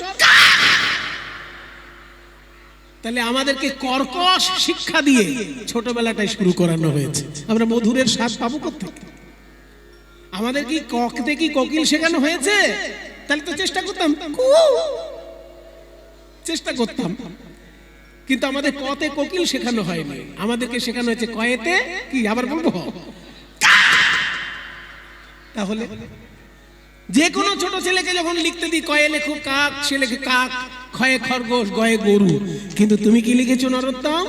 তাহলে আমাদেরকে কর্কশ শিক্ষা দিয়ে ছোটবেলাটাই শুরু করানো হয়েছে। আমরা মধুরের স্বাদ পাবো কোথেকে? আমাদের কি ককতে কি কোকিল শেখানো হয়েছে? তাহলে তো চেষ্টা করতাম, চেষ্টা করতাম, কিন্তু আমাদের কতে কোকিল শেখানো হয়নি। আমাদেরকে শেখানো হয়েছে কয়েতে কি, আবার বলবো? তাহলে যে কোনো ছোট ছেলেকে যখন লিখতে দিই কয়ে লেখো কাক, সে লেখে কাক, ক্ষয়ে খরগোশ, গয়ে গরু। কিন্তু তুমি কি লিখেছো নরোত্তম?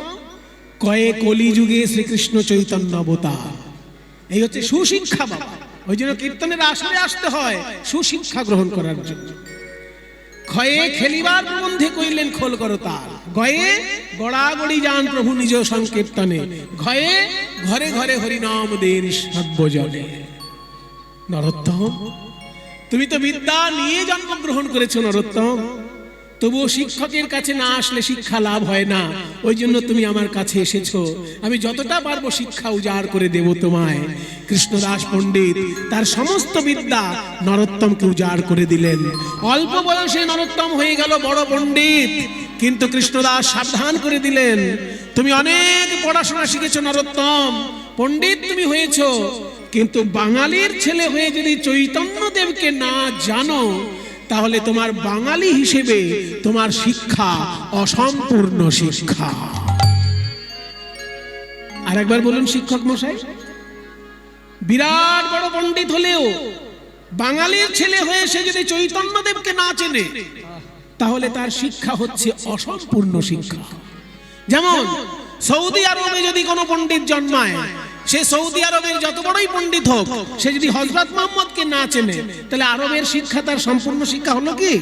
কয়ে কলিযুগে শ্রীকৃষ্ণ চৈতন্য অবতার। এই হচ্ছে সুশিক্ষা বাবা। ওই জন্য কীর্তনের আসরে আসতে হয় সুশিক্ষা গ্রহণ করার জন্য। ক্ষয়ে খেলিবার প্রবন্ধে কইলেন খোল করো তাল। গয়ে গড়াগড়ি যান প্রভু নিজ সংকীর্তনে। ঘয়ে ঘরে ঘরে হরিনাম দেন সর্বজনে। নরোত্তম, তুমি তো বিদ্যা নিয়ে জন্মগ্রহণ করেছো নরোত্তম, তবুও শিক্ষকের কাছে না আসলে শিক্ষা লাভ হয় না। ওই জন্য তুমি আমার কাছে এসেছো। আমি যতটা পারবো শিক্ষা উজাড় করে দেব তোমায়। কৃষ্ণদাস পণ্ডিত তার সমস্ত বিদ্যা নরোত্তমকে উজাড় করে দিলেন। অল্প বয়সে নরোত্তম হয়ে গেল বড় পণ্ডিত, কিন্তু কৃষ্ণদাস সাবধান করে দিলেন, তুমি অনেক পড়াশোনা শিখেছো নরোত্তম, পণ্ডিত তুমি হয়েছো, কিন্তু বাঙালির ছেলে হয়ে যদি চৈতন্যদেবকে না জানো, তাহলে তোমার বাঙালি হিসেবে তোমার শিক্ষা অসম্পূর্ণ শিক্ষা। আর একবার বলুন শিক্ষক মশাই, বিরাট বড় পণ্ডিত হলেও বাঙালির ছেলে হয়ে সে যদি চৈতন্যদেবকে না চেনে, তাহলে তার শিক্ষা হচ্ছে অসম্পূর্ণ শিক্ষা। যেমন সৌদি আরবে যদি কোনো পণ্ডিত জন্মায়, সে সৌদি আরবের যত বড়ই পণ্ডিত হোক, সে যদি হযরত মুহাম্মদকে না চেনে, তাহলে আরবের শিক্ষা তার সম্পূর্ণ শিক্ষা হলো কি?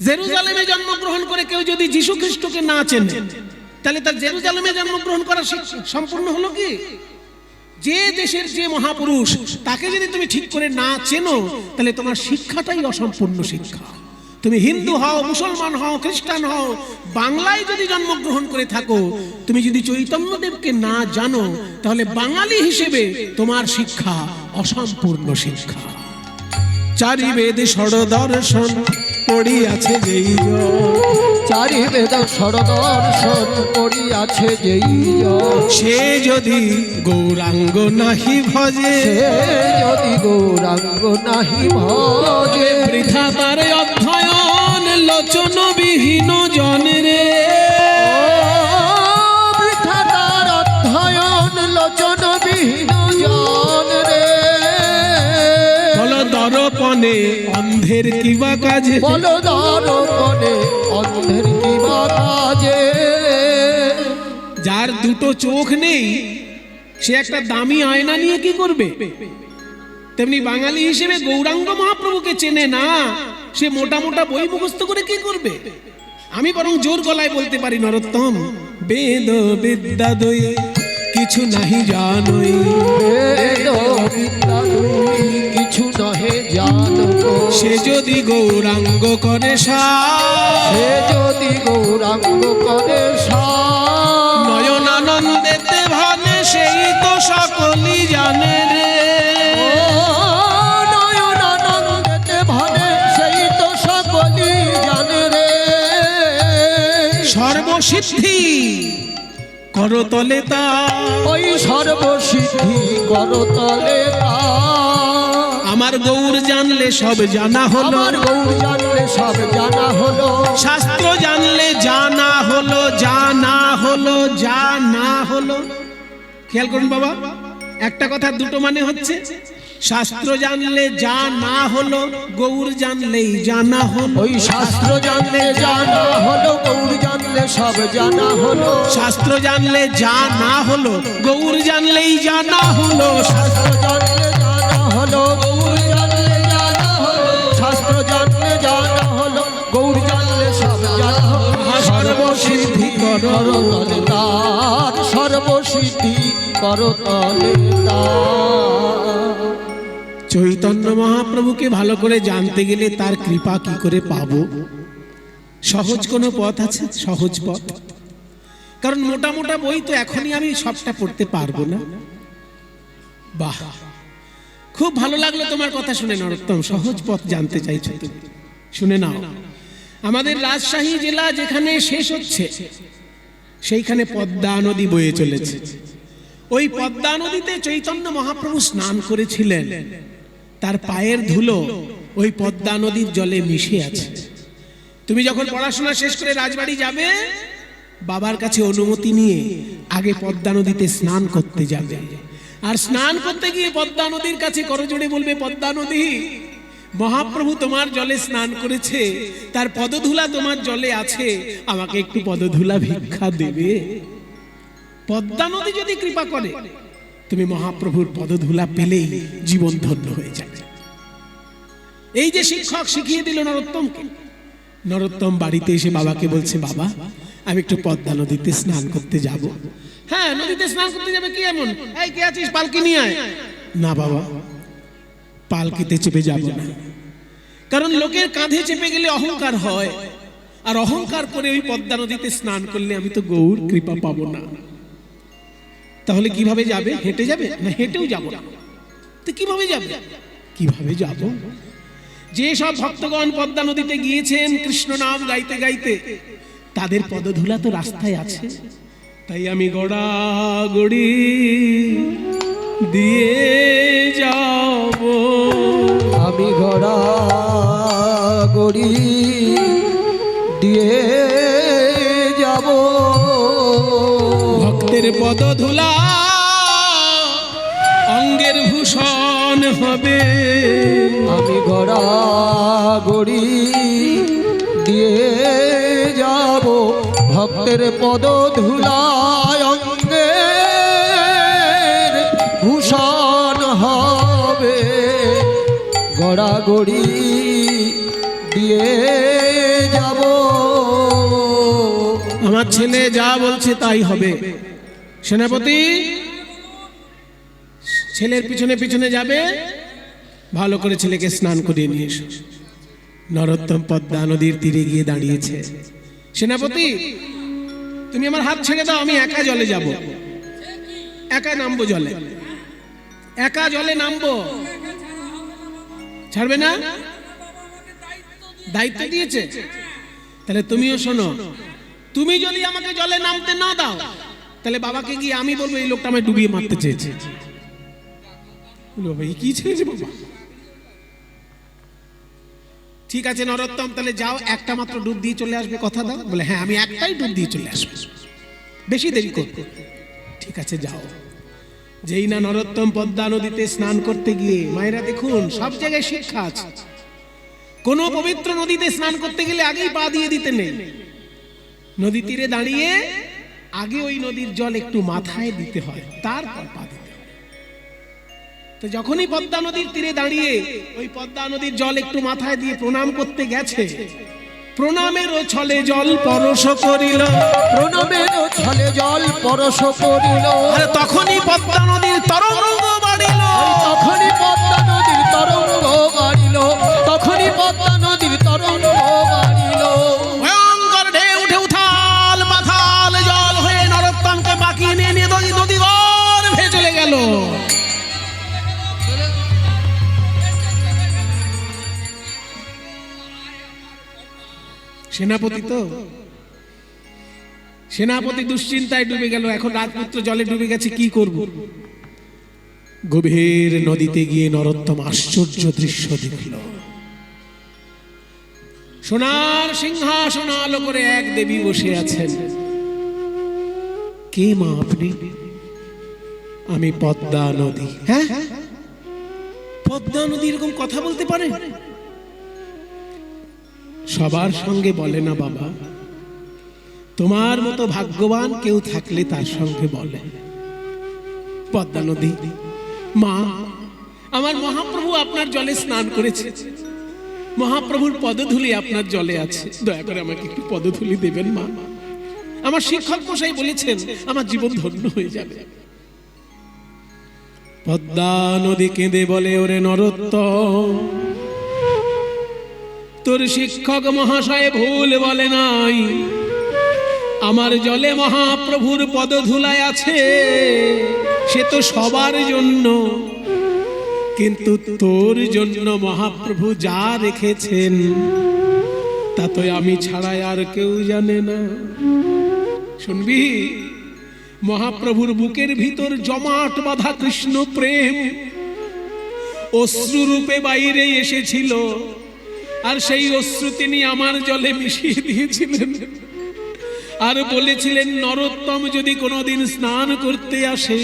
জেরুজালেমে জন্মগ্রহণ করে কেউ যদি যীশু খ্রিস্টকে না চেনে, তাহলে তার জেরুজালেমে জন্মগ্রহণ করার সম্পূর্ণ হলো কি? যে দেশের যে মহাপুরুষ তাকে যদি তুমি ঠিক করে না চেনো, তাহলে তোমার শিক্ষাটাই অসম্পূর্ণ শিক্ষা। তুমি হিন্দু হও, মুসলমান হও, খ্রিস্টান হও, বাংলায় যদি জন্মগ্রহণ করে থাকো, তুমি যদি চৈতন্যদেবকে না জানো, তাহলে বাঙালি হিসেবে তোমার শিক্ষা অসম্পূর্ণ শিক্ষা। চারি বেদ ষড়দর্শন পড়িয়াছে যেই জন, চারি বেদ ষড়দর্শন পড়িয়াছে যেই জন, সে যদি গৌরাঙ্গ নাহি ভজে, সে যদি গৌরাঙ্গ নাহি ভজে, বৃথা তার অধ্যয়ন লোচনবিহীন জন রে। বৃথা তার অধ্যয়ন লোচনবিহীন জন রে। বল দর্পণে অন্ধের কিবা কাজে, বল দর্পণে অন্ধের কিবা কাজে। যার দুটো চোখ নেই সে একটা দামি আয়না নিয়ে কি করবে? তেমনি বাঙালি হিসেবে গৌরাঙ্গ মহাপ্রভুকে চেনে না, সে মোটা মোটা বই মুখস্থ করে কি করবে? আমি বরং জোর গলায় বলতে পারি, নরোত্তম, বেদ বিদ্যা দই কিছু নাহি জানই, বেদ বিদ্যা দুই কিছু নহে জানো, সে যদি গৌরাঙ্গ করে সার, সে যদি গৌরাঙ্গ করে সার, নয়নানন্দেতে ভানে সেই তো সকলই জানে রে। নয়নানন্দেতে ভানে সেই তো সকলই জানে রে। সর্বসিদ্ধি করতলে তা, ওই সর্বসিদ্ধি করতলে তার। আমার গৌর জানলে সব জানা হলো, আমার গৌর জানলে সব জানা হলো, শাস্ত্র জানলে জানা হলো, জানা হলো, জানা হলো। খেয়াল করুন বাবা, একটা কথা দুটো মানে হচ্ছে, শাস্ত্র জানলে যা না হলো, গৌর জানলেই জানা হলো। ওই শাস্ত্র জানলে জানা হলো, গৌর জানলে সব জানা হলো। শাস্ত্র জানলে যা না হলো, গৌর জানলেই জানা হলো। শাস্ত্র জানলে জানা হলো, গৌর জানলে জানা হলো। শাস্ত্র জানলে জানা হলো, গৌর জানলে সব জানা হলো। সর্বসিদ্ধি করতলে তার, সর্বসিদ্ধি করতলে তার। চৈতন্য মহাপ্রভুকে ভালো করে জানতে গেলে তার কৃপা কি করে পাবো? সহজ কোনো পথ আছে? সহজ পথ? কারণ মোটা মোটা বই তো এখনই আমি সবটা পড়তে পারবো না। বাহ, খুব ভালো লাগলো তোমার কথা শুনে নরোত্তম। সহজ পথ জানতে চাইছো তুমি, শুনে নাও। আমাদের রাজশাহী জেলা যেখানে শেষ হচ্ছে, সেইখানে পদ্মা নদী বয়ে চলেছে। ওই পদ্মা নদীতে চৈতন্য মহাপ্রভু স্নান করেছিলেন, তার পায়ের ধুলো ওই পদ্মা নদীর জলে মিশে আছে। তুমি যখন পড়াশোনা শেষ করে রাজবাড়ি যাবে, বাবার কাছে অনুমতি নিয়ে আগে পদ্মা নদীতে স্নান করতে যাবে। আর স্নান করতে গিয়ে পদ্মা নদীর কাছে করজোড়ে বলবে, পদ্মা নদী, মহাপ্রভু তোমার জলে স্নান করেছে, তার পদধূলা তোমার জলে আছে, আমাকে একটু পদধূলা ভিক্ষা দেবে। পদ্মা নদী যদি কৃপা করে, তুমি মহাপ্রভুর পদধূলা পেলেই জীবন ধন্য হয়ে যাবে। এই যে শিক্ষক শিখিয়ে দিল নরোত্তমকে, নরোত্তম বাড়িতে এসে বাবাকে বলছে, বাবা আমি একটু পদ্মা নদীতে স্নান করতে যাব। হ্যাঁ, নদীতে স্নান করতে যাবে, কি এমন? এই কে আছিস, পালকি নিয়ে আয়। না বাবা, পালকিতে চেপে যাব না, কারণ লোকের কাঁধে চেপে গেলে অহংকার হয়, আর অহংকার করে ওই পদ্মা নদীতে স্নান করলে আমি তো গৌর কৃপা পাবো না। তাহলে কিভাবে যাবে? হেঁটে যাবে? না, হেঁটেও যাব না। তো কিভাবে যাবে? কিভাবে যাব? যে সব ভক্তগণ পদ্মা নদীতে গিয়েছেন কৃষ্ণ নাম গাইতে গাইতে, তাদের পদধূলা তো রাস্তায় আছে। তাই আমি গড়াগড়ি দিয়ে যাব, আমি গড়াগড়ি দিয়ে যাব। ভক্তের পদধূলা অঙ্গের ভূষণ হবে। আমি গড়াগড়ি দিয়ে যাব, ভক্তের পদধূলায় অঙ্গের ভূষণ হবে। গড়াগড়ি দিয়ে যাব। আমার ছেলে যা বলছে তাই হবে। সেনাপতি, ছেলের পিছনে পিছনে যাবে, ভালো করে ছেলেকে স্নান করিয়ে নিয়ে এসো। নরোত্তম পদ্মা নদীর তীরে গিয়ে দাঁড়িয়েছে। সেনাপতি, তুমি আমার হাত ছেড়ে দাও, আমি একা জলে যাব, একা নামবো জলে, একা জলে নামবো। ছাড়বে না? দায়িত্ব দিয়েছে। তাহলে তুমিও শোনো, তুমি যদি আমাকে জলে নামতে না দাও, তাহলে বাবাকে গিয়ে আমি বলবো এই লোকটা আমায় ডুবিয়ে মারতে চেয়েছে। বাবা, কি ছেড়েছে বাবা? ঠিক আছে নরোত্তম, তাহলে যাও, একটা মাত্র ডুব দিয়ে চলে আসবে, কথা দাও। বলে হ্যাঁ, আমি একটাই ডুব দিয়ে চলে আসবো, বেশি দেরি করবো। ঠিক আছে যাও। যেই না নরোত্তম পদ্মা নদীতে স্নান করতে গিয়ে, মায়েরা দেখুন সব জায়গায় শিক্ষা আছে। কোন পবিত্র নদীতে স্নান করতে গেলে আগেই পা দিয়ে দিতে নেই। নদী তীরে দাঁড়িয়ে আগে ওই নদীর জল একটু মাথায় দিতে হয়, তারপর পা দিতে হয়। তো যখনই পদ্মা নদীর তীরে দাঁড়িয়ে ওই পদ্মা নদীর জল একটু মাথায় দিয়ে প্রণাম করতে গেছে, প্রণামেরও ছলে জল পরশ করিল, প্রণামেরও ছলে জল পরশ করিল। আর তখনই পদ্মা নদীর তরঙ্গ বাড়িল, তখনই পদ্মা নদীর তরঙ্গ বাড়িল, তখনই পদ্মা নদীর তরঙ্গ বাড়িল। ভয়ঙ্কর ঢেউ উঠে উথাল পাথাল জল হয়ে নরোত্তমকে বাঁকিয়ে নিয়ে নদী গর্ভে চলে গেল। সেনাপতি তো, সেনাপতি দুশ্চিন্তায় ডুবে গেল। এখন রাজপুত্র জলে ডুবে গেছে, কি করব? গভীর নদীতে গিয়ে নরোত্তম আশ্চর্য দৃশ্য দেখল। সোনার সিংহাসন আলো করে এক দেবী বসে আছেন। কে মা আপনি? আমি পদ্মা নদী। হ্যাঁ, পদ্মা নদী এরকম কথা বলতে পারে? সবার সঙ্গে বলে না বাবা, তোমার মতো ভাগ্যবান কেউ থাকলে তার সঙ্গে বলে। পদ্মা নদী, মা, আমার মহাপ্রভু আপনার জলে স্নান করেছে, মহাপ্রভুর পদধূলি আপনার জলে আছে, দয়া করে আমাকে একটু পদধূলি দেবেন মা। আমার শিক্ষক মশাই বলেছেন আমার জীবন ধন্য হয়ে যাবে। পদ্মা নদী কেঁদে বলে, ওরে নরোত্তম, তোর শিক্ষক মহাশয় ভুল বলে নাই, আমার জলে মহাপ্রভুর পদধূলায় আছে, সে তো সবার জন্য, কিন্তু তোর জন্য মহাপ্রভু যা রেখেছেন তা তো আমি ছাড়াই আর কেউ জানে না। শুনবি, মহাপ্রভুর বুকের ভিতর জমাট বাঁধা কৃষ্ণ প্রেম অশ্রু রূপে বাইরে এসেছিল, আর সেই অশ্রু তিনি আমার জলে মিশিয়ে দিয়েছিলেন, আর বলেছিলেন নরোত্তম যদি কোনোদিন স্নান করতে আসে,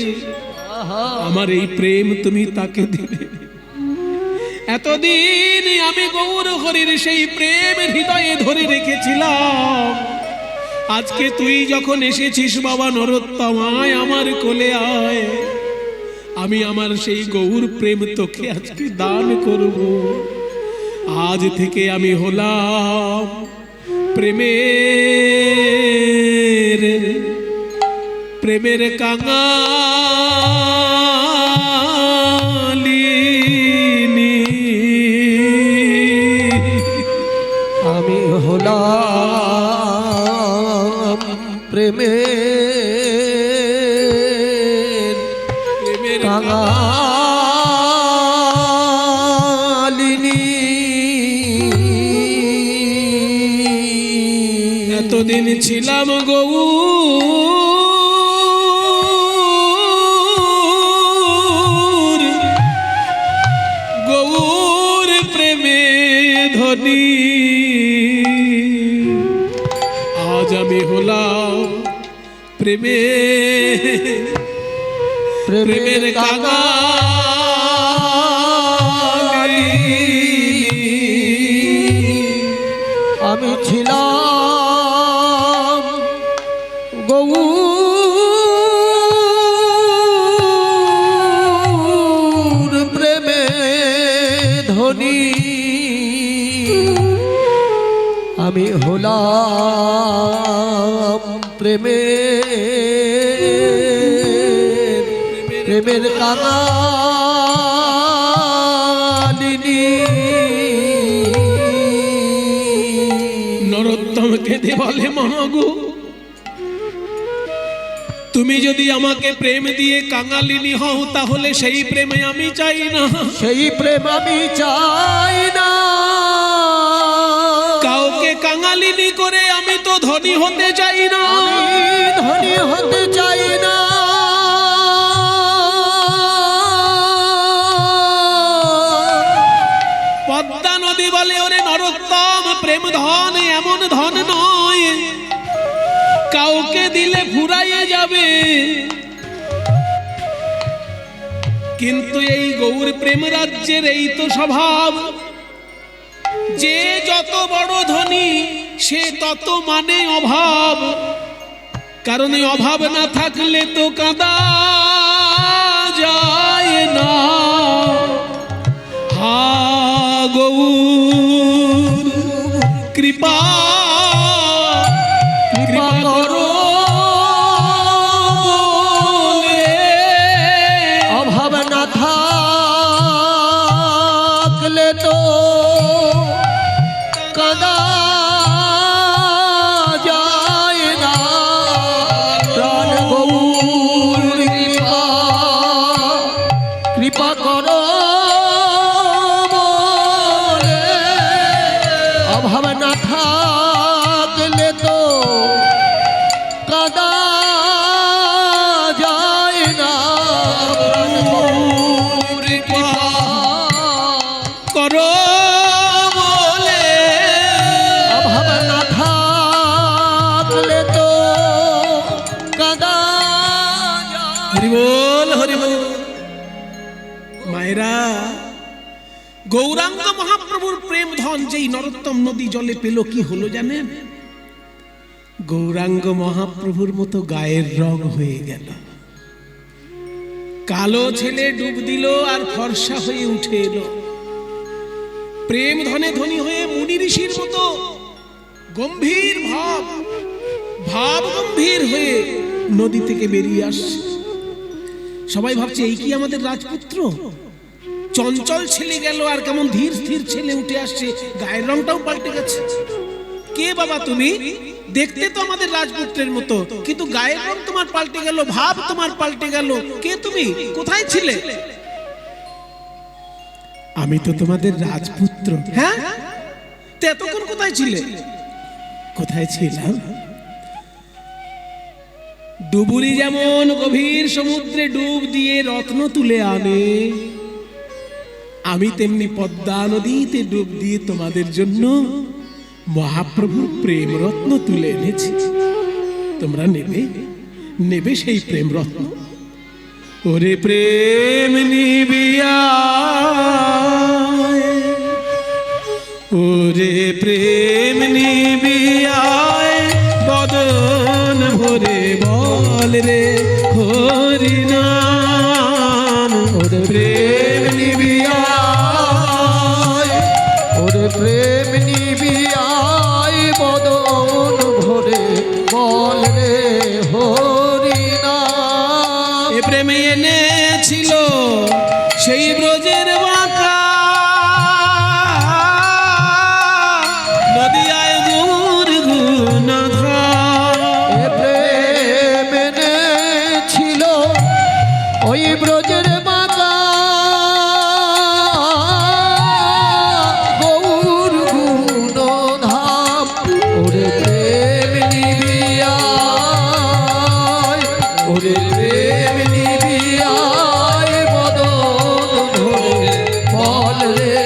আমার এই প্রেম তুমি তাকে দেবে। এতদিন আমি গৌর হরির সেই প্রেম হৃদয়ে ধরে রেখেছিলাম, আজকে তুই যখন এসেছিস বাবা নরোত্তম, আয় আমার কোলে আয়, আমি আমার সেই গৌর প্রেম তোকে আজকে দান করব। আজ থেকে আমি হলাম প্রেমের কাঙালিনী, আমি হলাম প্রেমের কাঙালিনী। এতদিন ছিলাম গৌর প্রেমে ধনী, আজ আমি হলাম প্রেমের কাঙালি। আমি ছিলাম গৌর প্রেমে ধনী, আমি হলাম প্রেমের কাঙালি। বলে মাগো, তুমি যদি আমাকে প্রেম দিয়ে কাঙালিনী হও তাহলে সেই প্রেমে আমি চাই না, সেই প্রেম আমি চাই না। কাউকে কাঙালিনী করে আমি তো ধনী হতে চাই না, আমি ধনী হতে চাই না। পদ্মা নদী বলে ওরে নরোত্তম, প্রেম ধন এমন ধন নয় কাউকে দিলে ফুরাইয়ে যাবে। কিন্তু এই গৌর প্রেম রাজ্যের এই তো স্বভাব, যে যত বড় ধনী সে তত মানে অভাব। কারণ এই অভাব না থাকলে তো কাঁদা যায় না। হা গৌর কৃপা কৃপা করো বলে, অভাব না থাকলে তো কাঁদা যায় না। প্রাণ গৌর কৃপা কৃপা করো বলে, অভাব না থাকলে তো কাঁদা যায় না। প্রাণ গৌর কৃপা করো বলে, অভাব না থাকলে তো কাঁদা যায়। হরি বল হরি বল। মায়েরা, গৌরাঙ্গ মহাপ্রভুর প্রেম ধন যেই নরোত্তম নদী জলে পেল কি হলো জানেন? গৌরাঙ্গ মহাপ্রভুর মতো গায়ের রং হয়ে গেল। কালো ছেলে ডুব দিল আর ফর্সা হয়ে উঠে এলো। প্রেম ধনে ধনী হয়ে মুনি ঋষির মতো গম্ভীর ভাব গম্ভীর হয়ে নদী থেকে বেরিয়ে আসছে। সবাই ভাবছে এই কি আমাদের রাজপুত্র? চঞ্চল ছেলে গেল আর কেমন ধীর স্থির ছেলে উঠে আসছে, গায়ের রংটাও পাল্টে গেছে। কে বাবা তুমি? দেখতে তো আমাদের রাজপুত্রের মতো, কিন্তু গায়ের রং তোমার পাল্টে গেল, ভাব তোমার পাল্টে গেল। কে তুমি? কোথায় ছিলে? আমি তো তোমাদের রাজপুত্র। হ্যাঁ, তো এতক্ষণ কোথায় ছিলে? কোথায় ছিলাম? ডুবুরি যেমন গভীর সমুদ্রে ডুব দিয়ে রত্ন তুলে আনে, আমি তেমনি পদ্মা নদীতে ডুব দিয়ে তোমাদের জন্য মহাপ্রভুর প্রেম রত্ন তুলে এনেছি। তোমরা নেবে, নেবে সেই প্রেম রত্ন। ওরে প্রেম নিবিয়া, ওরে প্রেম নিবিয়া, বদন ভরে বল রে হরি নাম। ওরে প্রেম নিবিয়া, ওরে প্রেম নিবিয়ায়, বদন ভরে বল রে হরি নাম। এ প্রেমে এনেছিল সেই ব্রজের বাঁকা নদিয়ায় গুর গুণধা। এ প্রেম এনেছিল ওই ব্রজের বাঁকা গৌর গুণধাম। ওরে প্রেম নিবিয়ায়, ওরে প্রেম নিবিয়ায়, বদন ধরে বল রে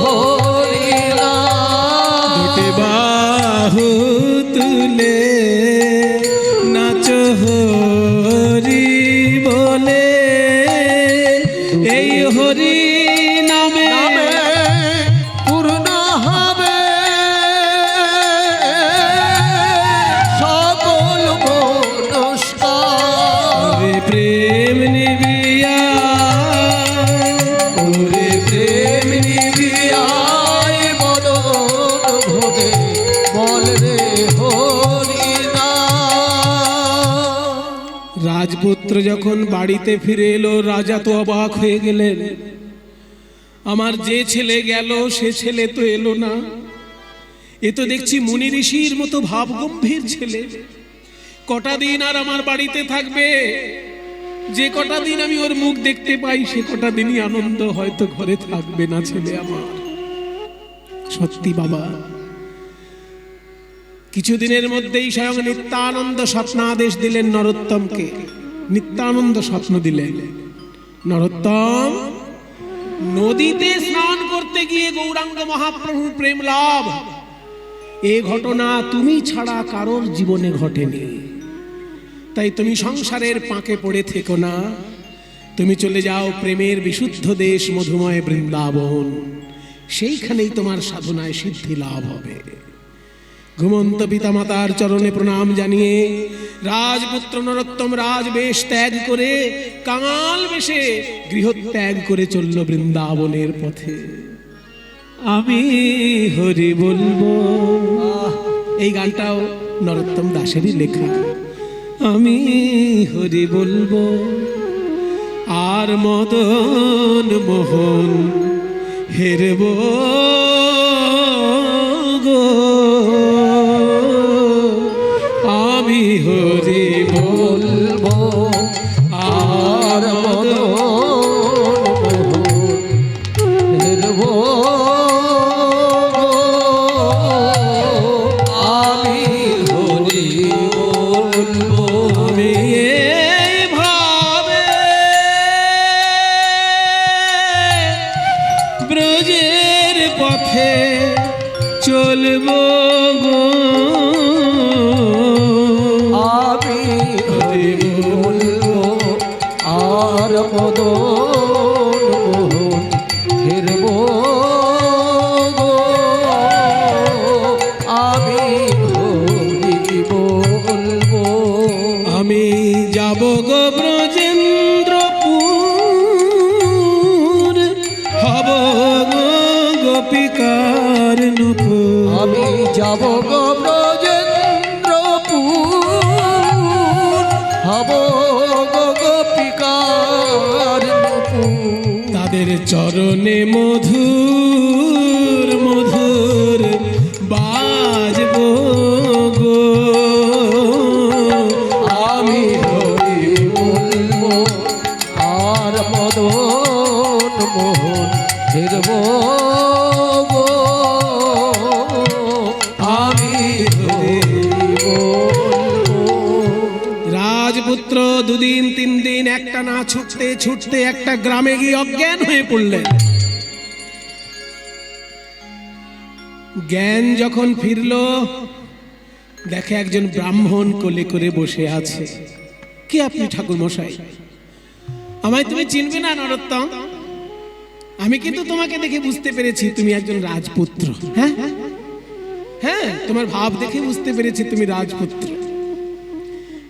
হরি নাম। দুটি বাহু তুলে নাচ হরি বলে, এই হরি নামে নামে পূর্ণ হবে সকল মনস্কার। ওরে প্রেম নিবিয়া, ওরে প্রেম নিবিয়ায়, বদন ভরে বল রে হরি নাম। রাজপুত্র যখন বাড়িতে ফিরে এলো, রাজা তো অবাক হয়ে গেলেন। আমার যে ছেলে গেল সে ছেলে তো এলো না, এ তো দেখছি মুনি ঋষির মতো ভাবগম্ভীর ছেলে। কটা দিন আর আমার বাড়িতে থাকবে? যে কটা দিন আমি ওর মুখ দেখতে পাই সে কটা দিনই আনন্দ, হয়তো ঘরে থাকবে না ছেলে আমার। সত্যি বাবা, কিছুদিনের মধ্যেই স্বয়ং নিত্যানন্দ স্বপ্নাদেশ দিলেন নরোত্তমকে। নিত্যানন্দ স্বপ্ন দিলেন, নরোত্তম, নদীতে স্নান করতে গিয়ে গৌরাঙ্গ মহাপ্রভুর প্রেম লাভ, এ ঘটনা তুমি ছাড়া কারোর জীবনে ঘটেনি। তাই তুমি সংসারের পাকে পড়ে থেকো না, তুমি চলে যাও প্রেমের বিশুদ্ধ দেশ মধুময় বৃন্দাবন, সেইখানেই তোমার সাধনায় সিদ্ধি লাভ হবে। ঘুমন্ত পিতামাতার চরণে প্রণাম জানিয়ে রাজপুত্র নরোত্তম রাজবেশ ত্যাগ করে কাঙাল বেশে গৃহত্যাগ করে চলল বৃন্দাবনের পথে। আমি হরি বলবো, এই গানটাও নরোত্তম দাসেরই লেখা। আমি হরি বলবো আর মদন মোহন হেরব গো, আমি হরি বলবো আর মদন মোহন হেরব পথে চলবো গো, আমি হরি বলবো আর মদন মোহন হেরব গো, আমি হরি বলবো। আমি যাব গো ব্রজেন্দ্রপুর, হব গো গোপিকার নূপুর। আমি যাব গো ব্রজেন্দ্রপুর, হব গো গোপিকার নূপুর। তাদের চরণে মধুর মধুর বাজবো গো, আমি হরি বলবো আর মদন মোহন হেরব গো, আমি হরি বলবো। রাজপুত্র দুদিন তিন দিন একটা না ছুটতে ছুটতে একটা গ্রামে গিয়ে অজ্ঞান হয়ে পড়লেন। জ্ঞান যখন ফিরল, দেখে একজন ব্রাহ্মণ কোলে করে বসে আছে। কি আপনি ঠাকুর মশাই? আমায় তুমি চিনবে না নরোত্তম? আমি কিন্তু তোমাকে দেখে বুঝতে পেরেছি তুমি একজন রাজপুত্র। হ্যাঁ হ্যাঁ, তোমার ভাব দেখে বুঝতে পেরেছি তুমি রাজপুত্র।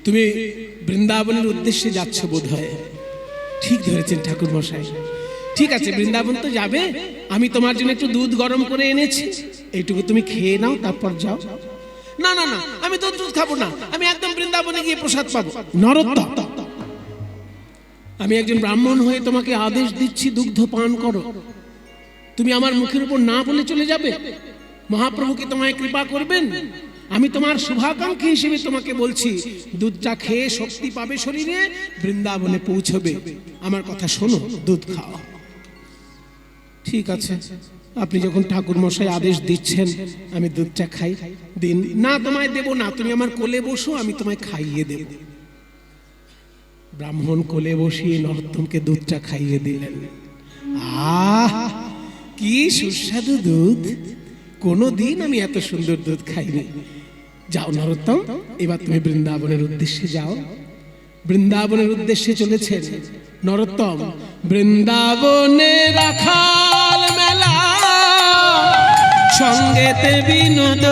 তুমি বৃন্দাবনের উদ্দেশ্যে যাচ্ছ বোধ হয়। ঠিক ধরেছেন ঠাকুর মশাই। ঠিক আছে, বৃন্দাবন তো যাবে, আমি তোমার জন্য একটু দুধ গরম করে এনেছি, এইটুকু তুমি খেয়ে নাও, তারপর যাও। না না না, আমি তো দুধ খাবো না, আমি একদম বৃন্দাবনে গিয়ে প্রসাদ পাবো। নরোত্তম, আমি একজন ব্রাহ্মণ হয়ে তোমাকে আদেশ দিচ্ছি, দুগ্ধ পান করো। তুমি আমার মুখের উপর না বলে চলে যাবে? মহাপ্রভু কি তোমায় কৃপা করবেন? আমি তোমার শুভাকাঙ্ক্ষী হিসেবে তোমাকে বলছি, দুধটা খেয়ে শক্তি পাবে শরীরে, বৃন্দাবনে পৌঁছবে। আমার কথা শোনো, দুধ খাও। ঠিক আছে, আপনি যখন ঠাকুর মশাই আদেশ দিচ্ছেন আমি দুধটা খাই। দিন। না, তোমায় দেব না, তুমি আমার কোলে বসো, আমি তোমায় খাইয়ে দেব। ব্রাহ্মণ কোলে বসিয়ে নরোত্তমকে দুধটা খাইয়ে দিলেন। আহ, কি সুস্বাদু দুধ! কোনোদিন আমি এত সুন্দর দুধ খাইনি। যাও নরোত্তম, এবার তুমি বৃন্দাবনের উদ্দেশ্যে যাও। বৃন্দাবনের উদ্দেশ্যে চলেছেন নরোত্তম। বৃন্দাবনে রাখাল মেলা, সঙ্গেতে বিনোদ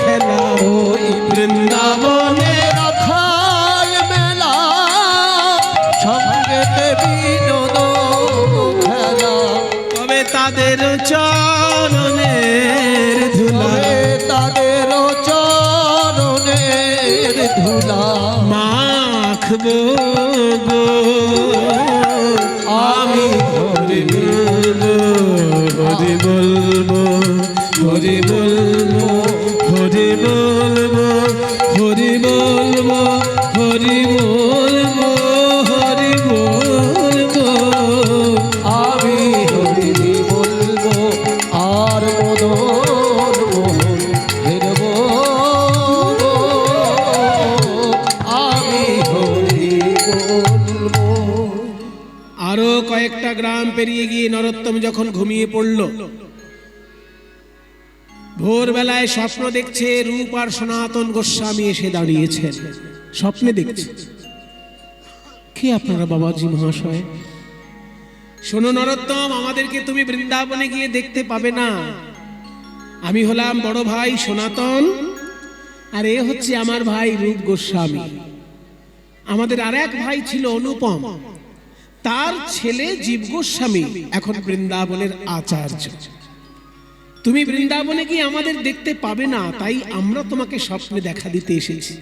খেলা। ওই বৃন্দাবনে রাখাল মেলা, সঙ্গেতে বিনোদ খেলা। তবে তাদের চরণের ধুলা, তাদের চরণের ধুলা মাখবো গো, আমি হরি বলবো, হরি বলবো, হরি বলবো, হরি বলবো, হরি বলবো, হরি বলবো, হরি বলবো। আমি হরি বলবো আর মদন মোহন হেরব, আমি হরি বলবো। আরো কয়েকটা গ্রাম পেরিয়ে গিয়ে নরোত্তম যখন ঘুমিয়ে পড়ল, ভোরবেলায় স্বপ্ন দেখছে রূপ আর সনাতন গোস্বামী এসে দাঁড়িয়েছেন। স্বপ্নে দেখছে। কে আপনারা বাবাজি মহাশয়? শোনো নরোত্তম, আমাদেরকে তুমি বৃন্দাবনে গিয়ে দেখতে পাবে না। আমি হলাম বড় ভাই সনাতন, আর এ হচ্ছে আমার ভাই রূপ গোস্বামী। আমাদের আর এক ভাই ছিল অনুপম, তার ছেলে জীব গোস্বামী এখন বৃন্দাবনের আচার্য। তুমি বৃন্দাবনে গিয়ে আমাদের দেখতে পাবে না, তাই আমরা তোমাকে স্বপ্নে দেখা দিতে এসেছি।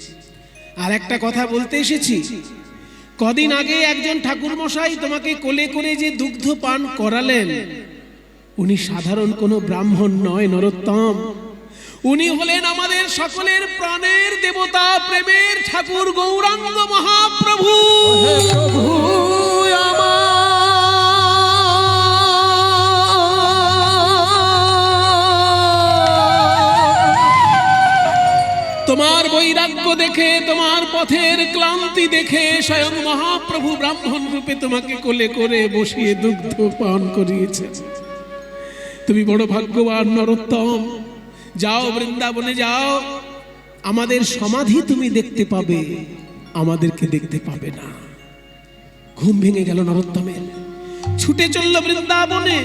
আর একটা কথা বলতে এসেছি, কদিন আগে একজন ঠাকুর মশাই তোমাকে কোলে করে যে দুগ্ধ পান করালেন, উনি সাধারণ কোনো ব্রাহ্মণ নয় নরোত্তম। উনি হলেন আমাদের সকলের প্রাণের দেবতা, প্রেমের ঠাকুর গৌরাঙ্গ মহাপ্রভু। হে প্রভু তোমার বৈরাগ্য দেখে, তোমার পথের ক্লান্তি দেখে স্বয়ং মহাপ্রভু ব্রাহ্মণ রূপে তোমাকে কোলে করে বসিয়ে দুগ্ধ পান করিয়েছেন। তুমি বড় ভাগ্যবান নরোত্তম। যাও বৃন্দাবনে যাও, আমাদের সমাধি তুমি দেখতে পাবে, আমাদেরকে দেখতে পাবে না। ঘুম ভেঙে গেল নরোত্তমের, ছুটে চলল বৃন্দাবনে।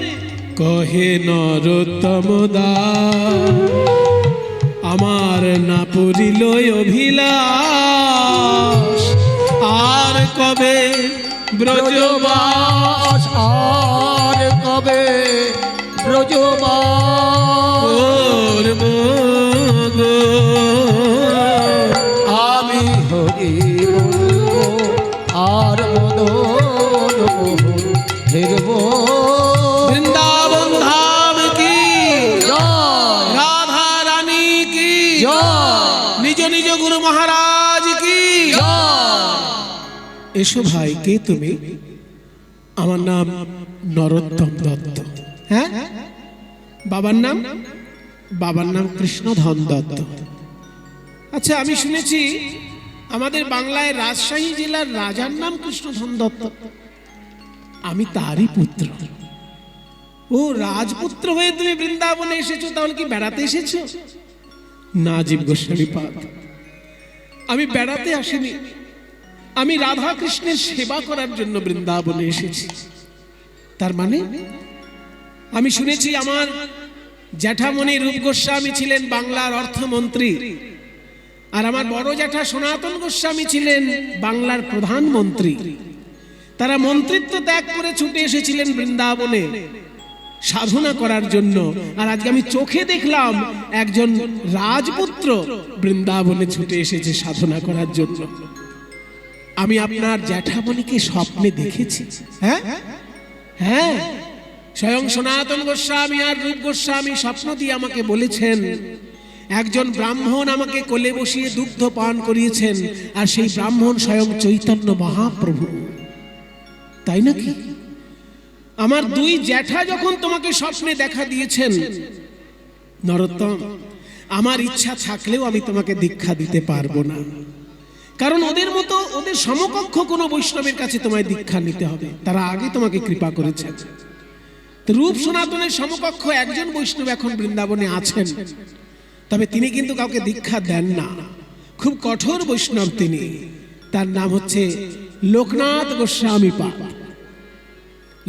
কহে নরোত্তম দাস, আমার না পুরিল অভিলাষ, আর কবে ব্রজবাস, ব্রজবাস, আর কবে ব্রজবাস করব গো। আমি হরি বলবো আর মদন মোহন হেরব। বৃন্দাবন ধাম কি জয় রাধা রানী কি জয় নিজ নিজ গুরু মহারাজ কি। জয়। এসো ভাই, কে তুমি? আমার নাম নরোত্তম দত্ত। হ্যাঁ, বাবার নাম? বাবার নাম কৃষ্ণধন দত্ত। আচ্ছা, আমি শুনেছি আমাদের বাংলায় রাজশাহী জেলার রাজার নাম কৃষ্ণধন দত্ত। আমি তারই পুত্র। ও রাজপুত্র হয়ে তুমি বৃন্দাবনে এসেছো, তাহলে কি বেড়াতে এসেছো? না জীব গোস্বামী পাদ, আমি বেড়াতে আসিনি, আমি রাধা কৃষ্ণের সেবা করার জন্য বৃন্দাবনে এসেছি। তার মানে আমি শুনেছি আমার জ্যাঠামণি রূপ গোস্বামী ছিলেন বাংলার অর্থমন্ত্রী, আর আমার বড় জ্যাঠা সনাতন গোস্বামী ছিলেন বাংলার প্রধানমন্ত্রী। তারা মন্ত্রিত্ব ত্যাগ করে ছুটে এসেছিলেন বৃন্দাবনে সাধনা করার জন্য। আর আজকে আমি চোখে দেখলাম একজন রাজপুত্র বৃন্দাবনে ছুটে এসেছে সাধনা করার জন্য। আমি আপনার জ্যাঠামণিকে স্বপ্নে দেখেছি। হ্যাঁ হ্যাঁ, স্বয়ং সনাতন গোস্বামী আর রূপ গোস্বামী স্বপ্ন দিয়ে আমাকে বলেছেন, একজন ব্রাহ্মণ আমাকে কোলে বসিয়ে দুগ্ধ পান করিয়েছেন, আর সেই ব্রাহ্মণ স্বয়ং চৈতন্য মহাপ্রভু। তাই নাকি? আমার দুই জ্যাঠা যখন তোমাকে স্বপ্নে দেখা দিয়েছেন নরোত্তম, আমার ইচ্ছা থাকলেও আমি তোমাকে দীক্ষা দিতে পারবো না, কারণ ওদের মতো, ওদের সমকক্ষ কোনো বৈষ্ণবের কাছে তোমায় দীক্ষা নিতে হবে, তারা আগে তোমাকে কৃপা করেছে। রূপ সনাতনের সমকক্ষ একজন বৈষ্ণব এখন বৃন্দাবনে আছেন, তবে তিনি কিন্তু কাউকে দীক্ষা দেন না, খুব কঠোর বৈষ্ণব তিনি। তার নাম হচ্ছে লোকনাথ গোস্বামী পাদ।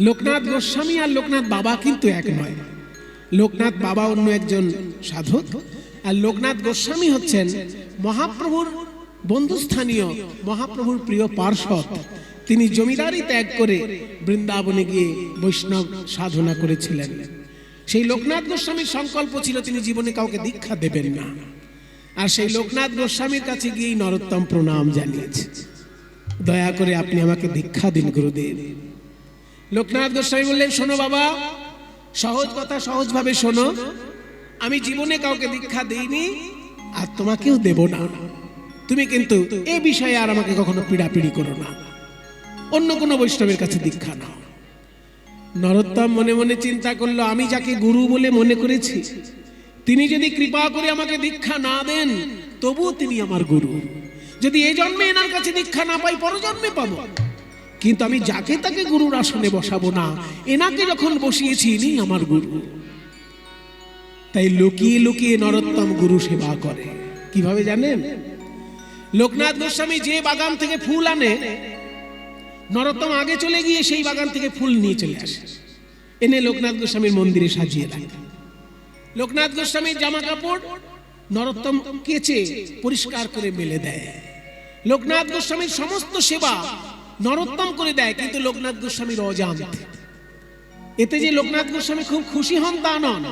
লোকনাথ গোস্বামী আর লোকনাথ বাবা কিন্তু এক নয়। লোকনাথ বাবা অন্য একজন সাধক, আর লোকনাথ গোস্বামী হচ্ছেন মহাপ্রভুর বন্ধুস্থানীয়, মহাপ্রভুর প্রিয় পার্ষদ। তিনি জমিদারি ত্যাগ করে বৃন্দাবনে গিয়ে বৈষ্ণব সাধনা করেছিলেন। সেই লোকনাথ গোস্বামীর সংকল্প ছিল তিনি জীবনে কাউকে দীক্ষা দেবেন না, আর সেই লোকনাথ গোস্বামীর কাছে গিয়েই নরোত্তম প্রণাম জানিয়েছে, দয়া করে আপনি আমাকে দীক্ষা দিন গুরুদেব। লোকনাথ গোস্বামী বললেন, শোনো বাবা, সহজ কথা সহজভাবে শোনো। আমি জীবনে কাউকে দীক্ষা দেইনি আর তোমাকেও দেব না। তুমি কিন্তু এই বিষয়ে আর আমাকে কখনো পীড়াপিড়ি করো না, অন্য কোনো বৈষ্ণবের কাছে দীক্ষা নাও। নরোত্তম মনে মনে চিন্তা করলো, আমি যাকে গুরু বলে মনে করেছি, তিনি যদি কৃপা করে আমাকে দীক্ষা না দেন, তবুও তিনি আমার গুরু। যদি এই জন্মে এনার কাছে দীক্ষা না পাই, পরজন্মে পাবো। কিন্তু আমি যাকে তাকে গুরুর আসনে বসাবো না, এনাকে যখন বসিয়েছি ইনি আমার গুরু। তাই লুকিয়ে লুকিয়ে নরোত্তম গুরু সেবা করে। কিভাবে জানেন? লোকনাথ গোস্বামী যে বাগান থেকে ফুল আনে, নরোত্তম আগে চলে গিয়ে সেই বাগান থেকে ফুল নিয়ে চলে আসে, এনে লোকনাথ গোস্বামীর মন্দিরে সাজিয়ে রাখে। লোকনাথ গোস্বামীর জামা কাপড় নরোত্তম কেচে পরিষ্কার করে মেলে দেয়। লোকনাথ গোস্বামীর সমস্ত সেবা নরোত্তম করে দেয়, কিন্তু লোকনাথ গোস্বামীর অজান্তে। এতে যে লোকনাথ গোস্বামী খুব খুশি হন তা নন,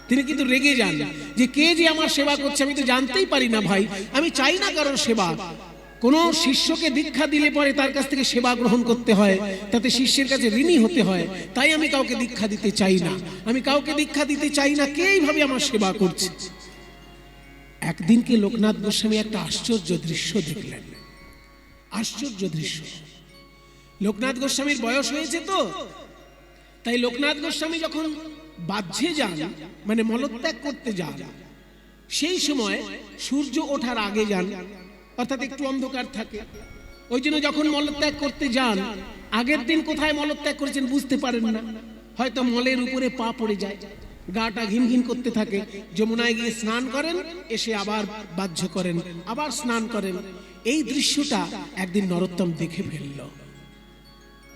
তিনি কিন্তু রেগে যান যে কে যে আমার সেবা করছে আমি তো জানতেই পারি না। ভাই, আমি চাই না কারোর সেবা। কোন শিষ্যকে দীক্ষা দিলে পরে তার কাছ থেকে সেবা গ্রহণ করতে হয়, তাতে শিষ্যের কাছে ঋণী হতে হয়। তাই আমি কাউকে দীক্ষা দিতে চাই না, আমি কাউকে দীক্ষা দিতে চাই না, কে এইভাবে আমার সেবা করছে। একদিনকে লোকনাথ গোস্বামী একটা আশ্চর্য দৃশ্য দেখলেন। আশ্চর্য দৃশ্য। লোকনাথ গোস্বামীর বয়স হয়েছে তো, তাই লোকনাথ গোস্বামী যখন বাহ্যে যান, মানে মলত্যাগ করতে যান, সেই সময় সূর্য ওঠার আগে যান, অর্থাৎ একটু অন্ধকার থাকে। ওই জন্য যখন মলত্যাগ করতে যান, আগের দিন কোথায় মলত্যাগ করেছেন বুঝতে পারেন না, হয়তো মলের উপরে পা পড়ে যায়, গাটা ঘিন ঘিন করতে থাকে। যমুনায় গিয়ে স্নান করেন, এসে আবার বাহ্য করেন, আবার স্নান করেন। এই দৃশ্যটা একদিন নরোত্তম দেখে ফেলল।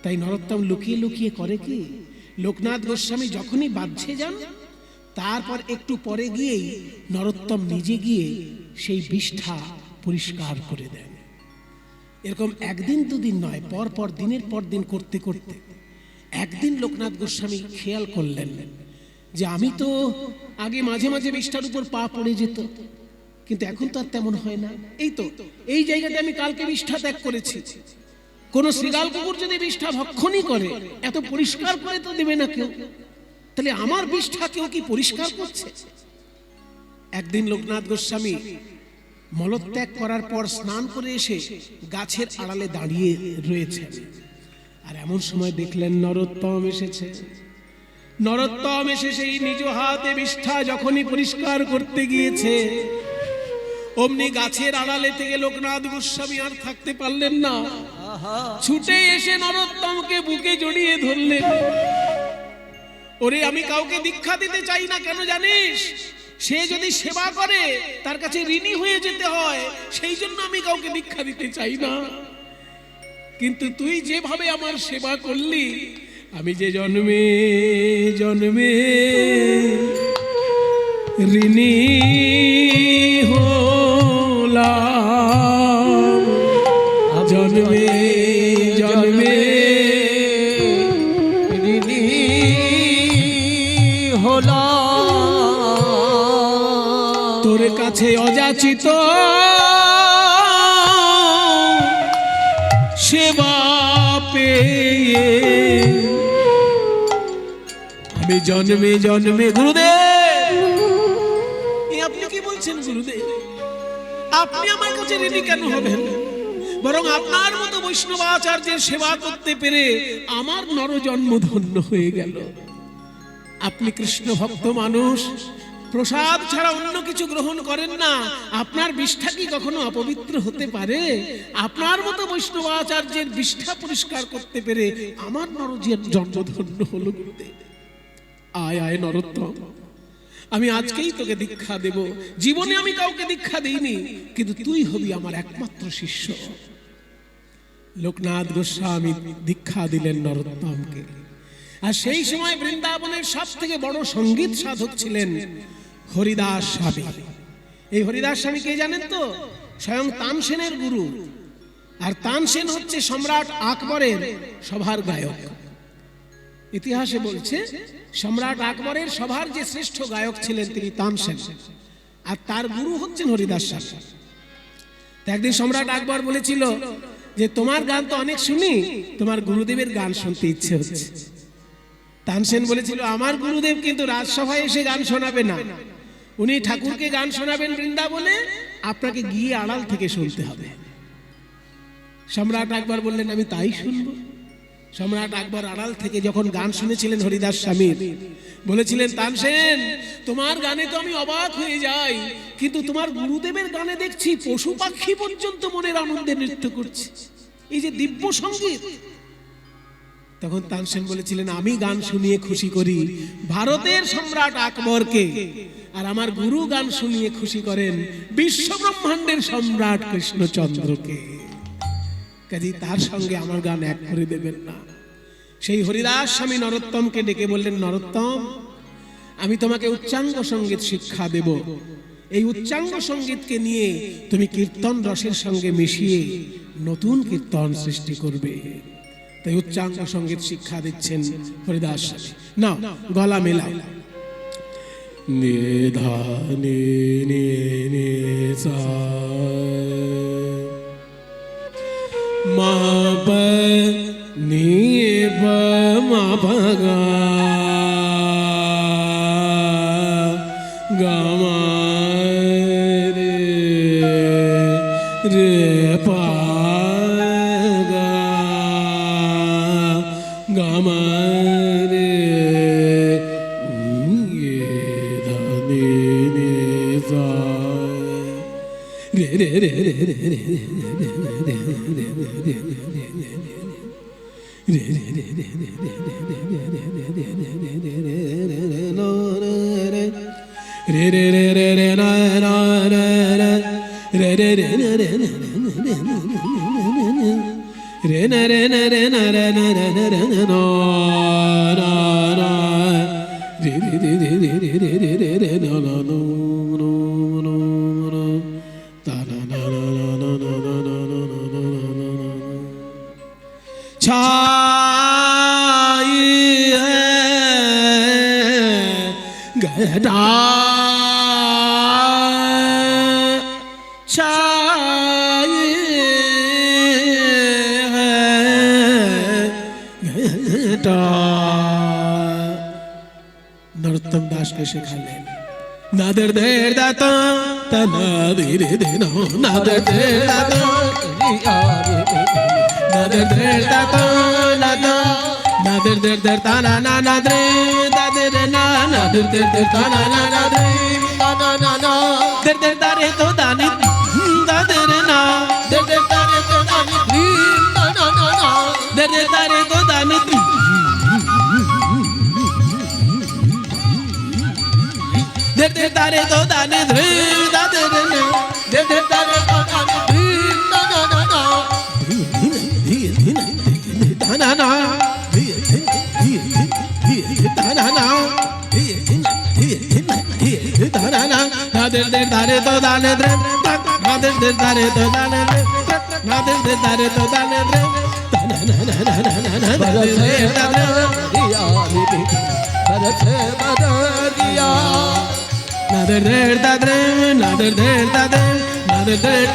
তাই নরোত্তম লুকিয়ে লুকিয়ে করে কি, লোকনাথ গোস্বামী যখনই বাহ্যে যান, তারপর একটু পরে গিয়েই নরোত্তম নিজে গিয়ে সেই বিষ্ঠা পরিষ্কার করে দেন। এরকম একদিন দুদিন নয়, পর পর দিনের পর দিন করতে করতে একদিন লোকনাথ গোস্বামী খেয়াল করলেন যে আমি তো আগে মাঝে মাঝে বিষ্ঠার উপর পা পড়ে যেত, কিন্তু এখন তো আর তেমন হয় না। এই তো এই জায়গাটা আমি কালকে বিষ্ঠা ত্যাগ করেছি। কোন শ্রীগাল কুকুর যদি বিষ্ঠা ভক্ষণই করে, এত পরিষ্কার করে তো দেবে না কেউ, তাহলে আমার বিষ্ঠা কেউ কি পরিষ্কার করছে? একদিন লোকনাথ গোস্বামী মলত্যাগ করার পর স্নান করে এসে গাছের আড়ালে দাঁড়িয়ে রয়েছে, আর এমন সময় দেখলেন নরোত্তম এসেছে। নরোত্তম এসে সেই নিজ হাতে বিষ্ঠা যখনই পরিষ্কার করতে গিয়েছে, অমনি গাছের আড়ালে থেকে লোকনাথ গোস্বামী আর থাকতে পারলেন না, ছুটে এসে নরোত্তমকে বুকে জড়িয়ে ধরলেন। ওরে, আমি কাউকে দীক্ষা দিতে চাই না, কেন জানিস? সে যদি সেবা করে তার কাছে ঋণী হয়ে যেতে হয়, সেই জন্য আমি কাউকে দীক্ষা দিতে চাই না। কিন্তু তুই যেভাবে আমার সেবা করলি, আমি যে জন্মে জন্মে ঋণী হলাম, জন্মে জন্মে ঋণী হলাম, তোর কাছে অযাচিত সেবা পেয়ে আমি জন্মে জন্মে। গুরুদেব, আপনি কি বলছেন গুরুদেব? আপনি আমার কাছে ঋণী কেন হবেন? বরং আপনার মতো বৈষ্ণব আচার্যের সেবা করতে পেরে আমার নরজন্ম ধন্য হয়ে গেল। আপনি কৃষ্ণ ভক্ত মানুষ, প্রসাদ ছাড়া অন্য কিছু গ্রহণ করেন না, আপনার বিষ্ঠা কি কখনো অপবিত্র হতে পারে? আপনার মতো বৈষ্ণব আচার্যের বিষ্ঠা পরিষ্কার করতে পেরে আমার নরজন্ম ধন্য হলো। গুরুদেব, আয় আয় নরোত্তম, আমি আজকেই তোকে দীক্ষা দেব। জীবনে আমি কাউকে দীক্ষা দিইনি, কিন্তু তুই হবি আমার একমাত্র শিষ্য। লোকনাথ গোস্বামী দীক্ষা দিলেন নরোত্তমকে। আর সেই সময় বৃন্দাবনের সব থেকে বড় সঙ্গীত সাধক ছিলেন হরিদাস স্বামী। এই হরিদাস স্বামী কে জানেন তো? স্বয়ং তানসেনের গুরু। আর তানসেন হচ্ছে সম্রাট আকবরের সভার গায়ক। ইতিহাসে বলছে সম্রাট আকবরের সভার যে শ্রেষ্ঠ গায়ক ছিলেন তিনি তানসেন, আর তার গুরু হচ্ছেন হরিদাস স্বামী। একদিন সম্রাট আকবর বলেছিল যে তোমার গান তো অনেক শুনি, তোমার গুরুদেবের গান শুনতে ইচ্ছে হচ্ছে। তানসেন বলেছিল আমার গুরুদেব কিন্তু রাজসভায় এসে গান শোনাবে না, উনি ঠাকুরকে গান শোনাবেন বৃন্দাবনে, আপনাকে গিয়ে আড়াল থেকে শুনতে হবে। সম্রাট আকবর বললেন আমি তাই শুনবো। সম্রাট আকবর আড়াল থেকে যখন গান শুনেছিলেন হরিদাস স্বামীর, বলেছিলেন তানসেন তোমার গানে তো আমি অবাক হয়ে যাই, কিন্তু তোমার গুরুদেবের গানে দেখছি পশু পাখি পর্যন্ত মনের আনন্দে নৃত্য করছে, এই যে দিব্য সঙ্গীত। তখন তানসেন বলেছিলেন আমি গান শুনিয়ে খুশি করি ভারতের সম্রাট আকবরকে, আর আমার গুরু গান শুনিয়ে খুশি করেন বিশ্ব ব্রহ্মাণ্ডের সম্রাট কৃষ্ণচন্দ্রকে, কাজে তার সঙ্গে আমার গান এক করে দেবেন না। সেই হরিদাস স্বামী নরোত্তমকে ডেকে বললেন নরোত্তম আমি তোমাকে উচ্চাঙ্গ সঙ্গীত শিক্ষা দেব, এই উচ্চাঙ্গ সঙ্গীতকে নিয়ে তুমি কীর্তন রসের সঙ্গে মিশিয়ে নতুন কীর্তন সৃষ্টি করবে। তাই উচ্চাঙ্গ সঙ্গীত শিক্ষা দিচ্ছেন হরিদাস স্বামী। না গলা মেলা নে ধা নে নে নে সা মা প নি প মা প গা গা মা রে রে পা গা গা মা রে য়ে ধা নে নে সা রে রে রে রে রে রে छाई है गहरा छाई है गहरा। नरोत्तम दास के सिखालें नादर देर दाता तना धीरे देना नादर देर दाता nader der da ta na da nader der der ta na na na dre da der na nader der der ta na na na dre da na na na der der da re to da ni da der na der der da re to da ni da na na na der der da re to da ni der der da re to da ni dre da der na der der da re to da ni da na na na na na nader der dare to dane dre nader der dare to dane dre nader der dare to dane dre nader der dadre nader der dadre nader der